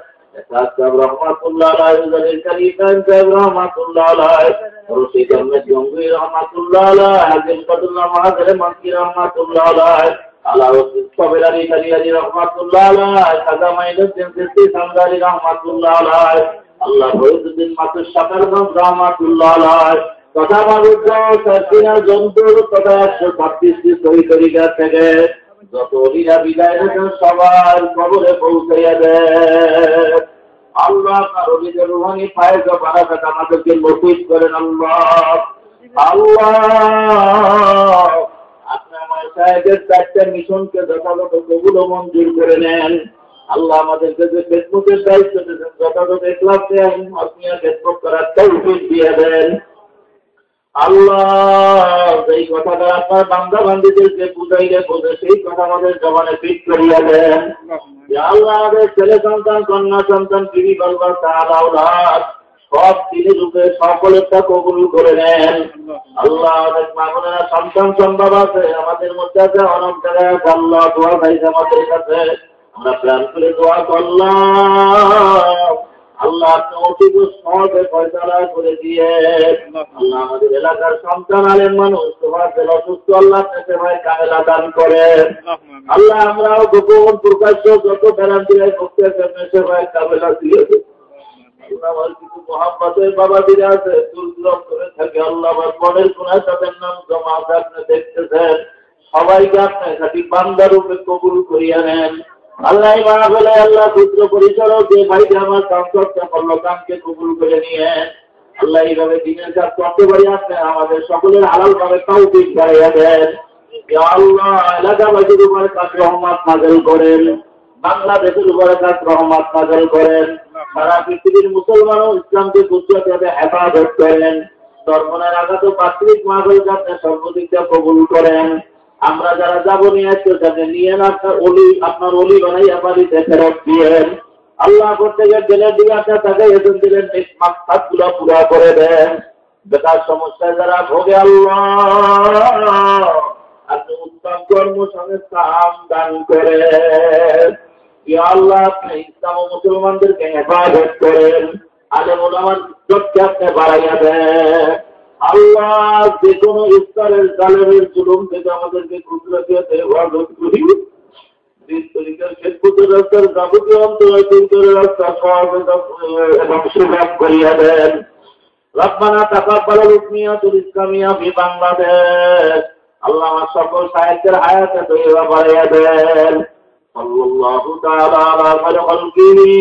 সাহেব রহমাতুল্লাহ আলাইহি জালিল করিম সাহেব রহমাতুল্লাহ আলাইহি রশিদ আহমেদ জঙ্গি রহমাতুল্লাহ আলাইহি হাজির কদুল্লাহ মাহাজের মাকি রহমাতুল্লাহ আলাইহি আলাউদ্দিন সাবের আলী আলী রহমাতুল্লাহ আলাইহি খাজা মাইনুদ্দিন সিদ্দিকী সামদারি রহমাতুল্লাহ আলাইহি আল্লাহ ফরিদুদ্দিন মাতুর শাকার রহমাতুল্লাহ আলাইহি কথা মানুষ সার্কিনার জন্তুর কথা 136টি সহি তরিকা থেকে যত অলিরা বিদায় নেন সবার কবরে পৌঁছাইয়া দেন। আল্লাহ আপনার অলিদের রুহানি ফায়েজ ও বারাকাত আমাদেরকে নসিব করেন। আল্লাহ আল্লাহ আপনি আমার সাহেবের 4টা মিশনকে যথাযথ কবুল ও মঞ্জুর করে নেন। আল্লাহ আমাদেরকে যে খেদমতের দায়িত্ব দিয়েছেন যথাযথ ইখলাসে আপনি খেদমত করার তৌফিক দিয়ে দেন। আল্লাহ এই কথাটা আপনার বান্দা বান্দীদেরকে বুঝাইলে বোঝে সেই কথা আমাদের জবানে ফিট করিয়া দেন। আল্লাহ আমাদের ছেলে সন্তান কন্যা সন্তান বিবি বালবা তাআলা সব তিনি রূপে সকলেরটা কবুল করে নেন। আল্লাহ আমাদের মামুনেরা সন্তান সম্ভব আছে আমাদের মধ্যে আছে অনেক জায়গায় আল্লাহ দোয়া চাইছে আমাদের কাছে, আমরা প্ল্যান করে দোয়া করলাম। আল্লাহ আপনি অতীব সহজে ফয়সালা করে দিয়ে আল্লাহ আমাদের এলাকার সন্তান আলেম মানুষ তোমার অসুস্থ আল্লাহ আপনাকে ভাই কামেলা দান করেন। আল্লাহ আমরাও গোপন প্রকাশ্য যত প্যারান্তিরাই করতে সে ভাই কামেলা দিয়ে আমার কিছু মোহাম্মদের বাবা দিলে আছে দূর করে থাকে। আল্লাহ আমার মনের কোনায় তাদের নাম জমা আছে আপনি দেখতেছেন, সবাইকে আপনি খাটি বান্দা রূপে কবুল করিয়া নেন। আল্লাহ মারা বলে আল্লাহ পুত্র পরিচালক যে ভাইকে আমার কাম করতে করলো কামকে কবুল করে নিয়ে আল্লাহ এইভাবে দিনের কাজ করতে পারি আপনি আমাদের সকলের হালাল ভাবে তৌফিক বাড়াইয়া দেন। ইয়া আল্লাহ এলাকাবাসীর উপরে কাজ রহমত নাযিল করেন, বাংলাদেশের উপরে কাজ রহমত নাযিল করেন, সারা পৃথিবীর মুসলমান ও ইসলামকে কুদরতে হেফাজত করেন। ধর্মের আঘাত পাত্রিক মাহফিলকে আপনি সর্বদিকটা কবুল করেন। আমরা যারা যাব নিয়ে আসতে যাতে নিয়ে আপনার অলি বানাইয়া বাড়িতে ফেরত দিয়েন। আল্লাহ প্রত্যেকের জেলের দিকে আপনার তাকে এসে দিলেন মাকসাদ গুলো পুরা করে দেন। বেকার সমস্যায় যারা ভোগে আল্লাহ আপনি উত্তম কর্মসংস্থান দান করেন। ইয়া আল্লাহ আপনি ইসলাম ও মুসলমানদেরকে হেফাজত করেন। আলেম ওলামার ইজ্জতকে আপনি বাড়াইয়া দেন। আল্লাহ যে কোনো স্তরের জালেমের জুলুম থেকে আমাদেরকে কুদরতে হেফাজত করি। রাস্তার যাবতীয় অন্তরায় রাস্তা এবং সুযোগ করিয়া দেন। রব্বানা তাকাব্বাল হুকমিয়াতুল ইসলামিয়া ফি বাংলাদেশ। আল্লাহ আমার সকল সাহিত্যের হায়াতে তৈবা বাড়াইয়া দেন। সাল্লাল্লাহু তাআলা আলা খালকিহি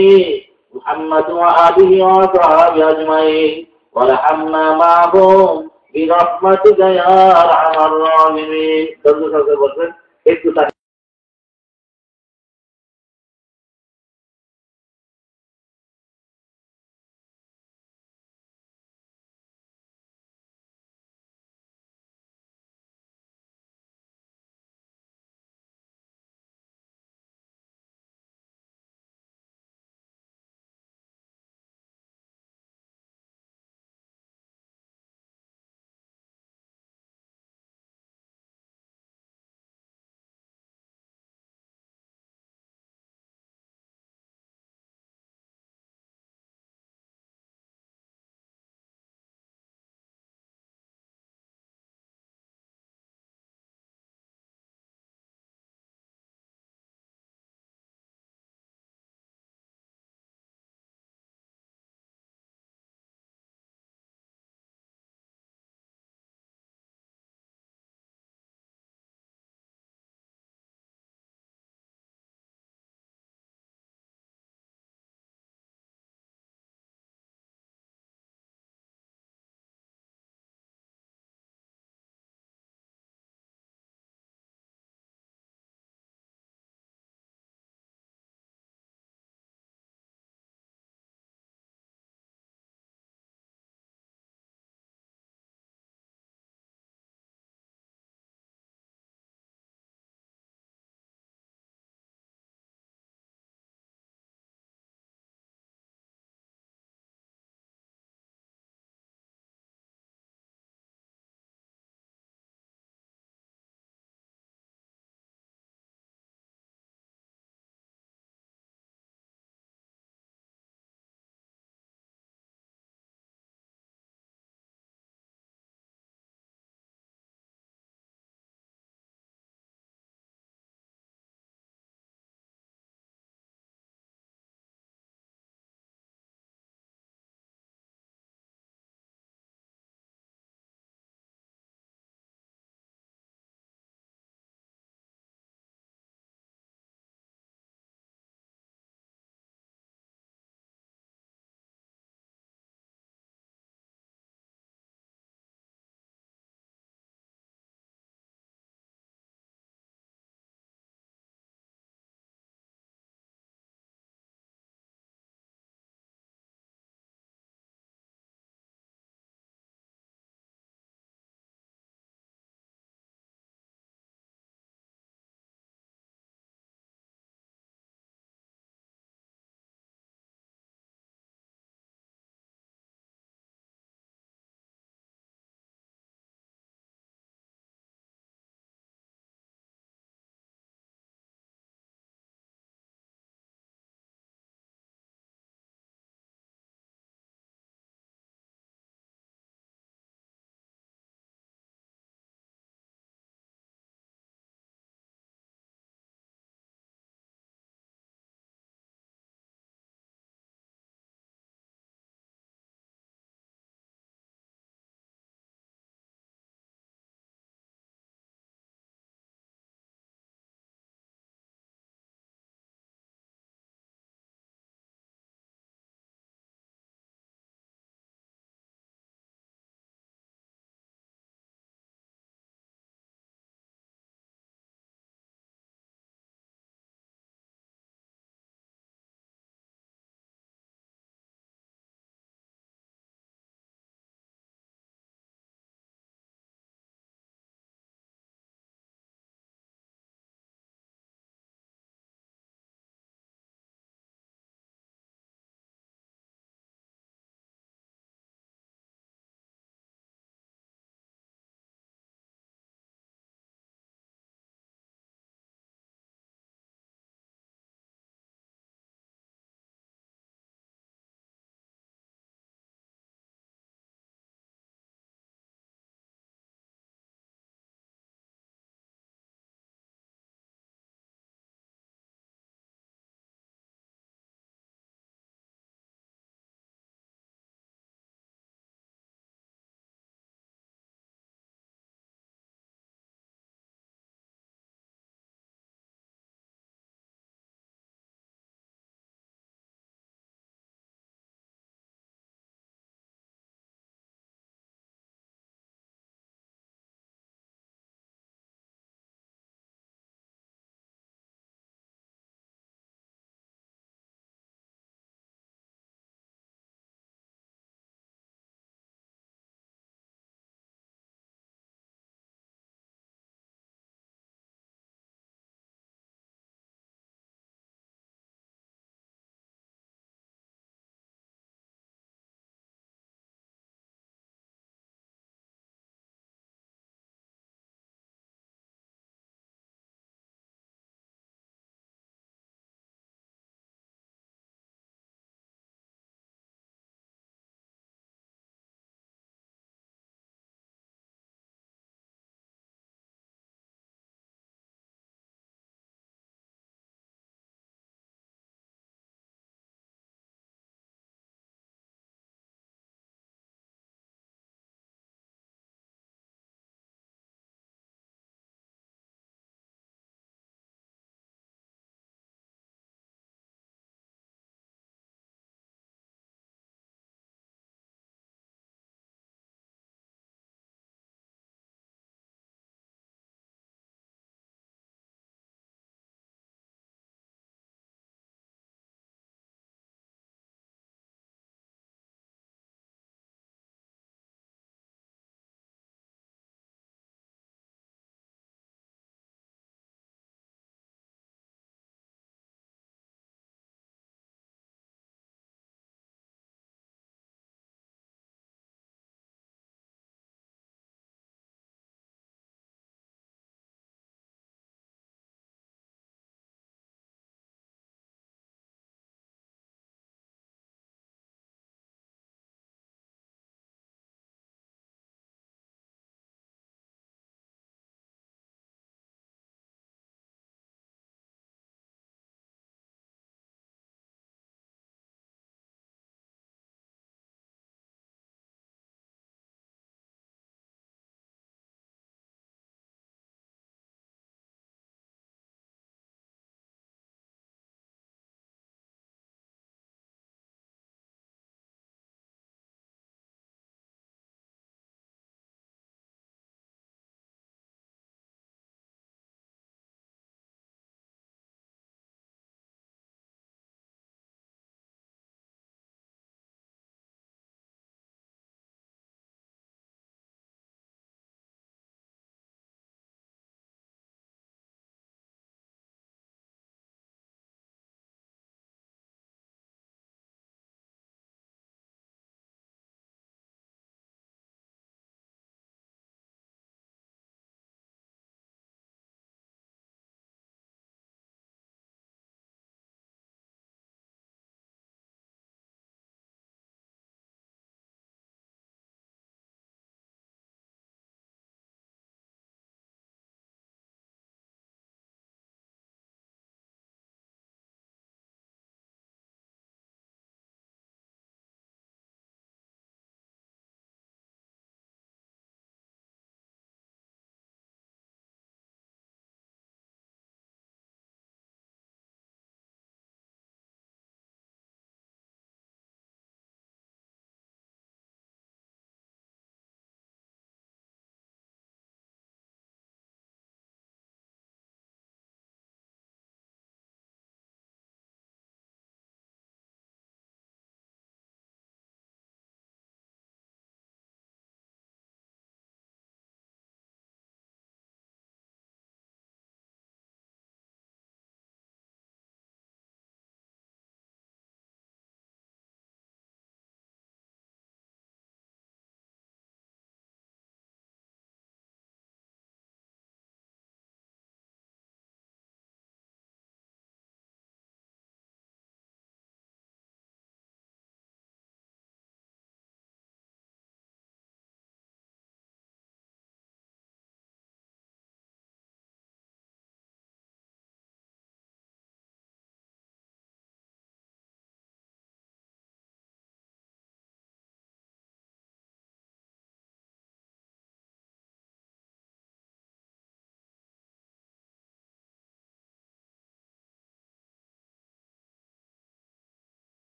মুহাম্মাদ ওয়া আলিহি ওয়া সাহবিহি আজমাইন ওয়া রাহমনা মাহুম বিরহমাতিকা ইয়া আরহামার রাহিমিন। বলছেন একটু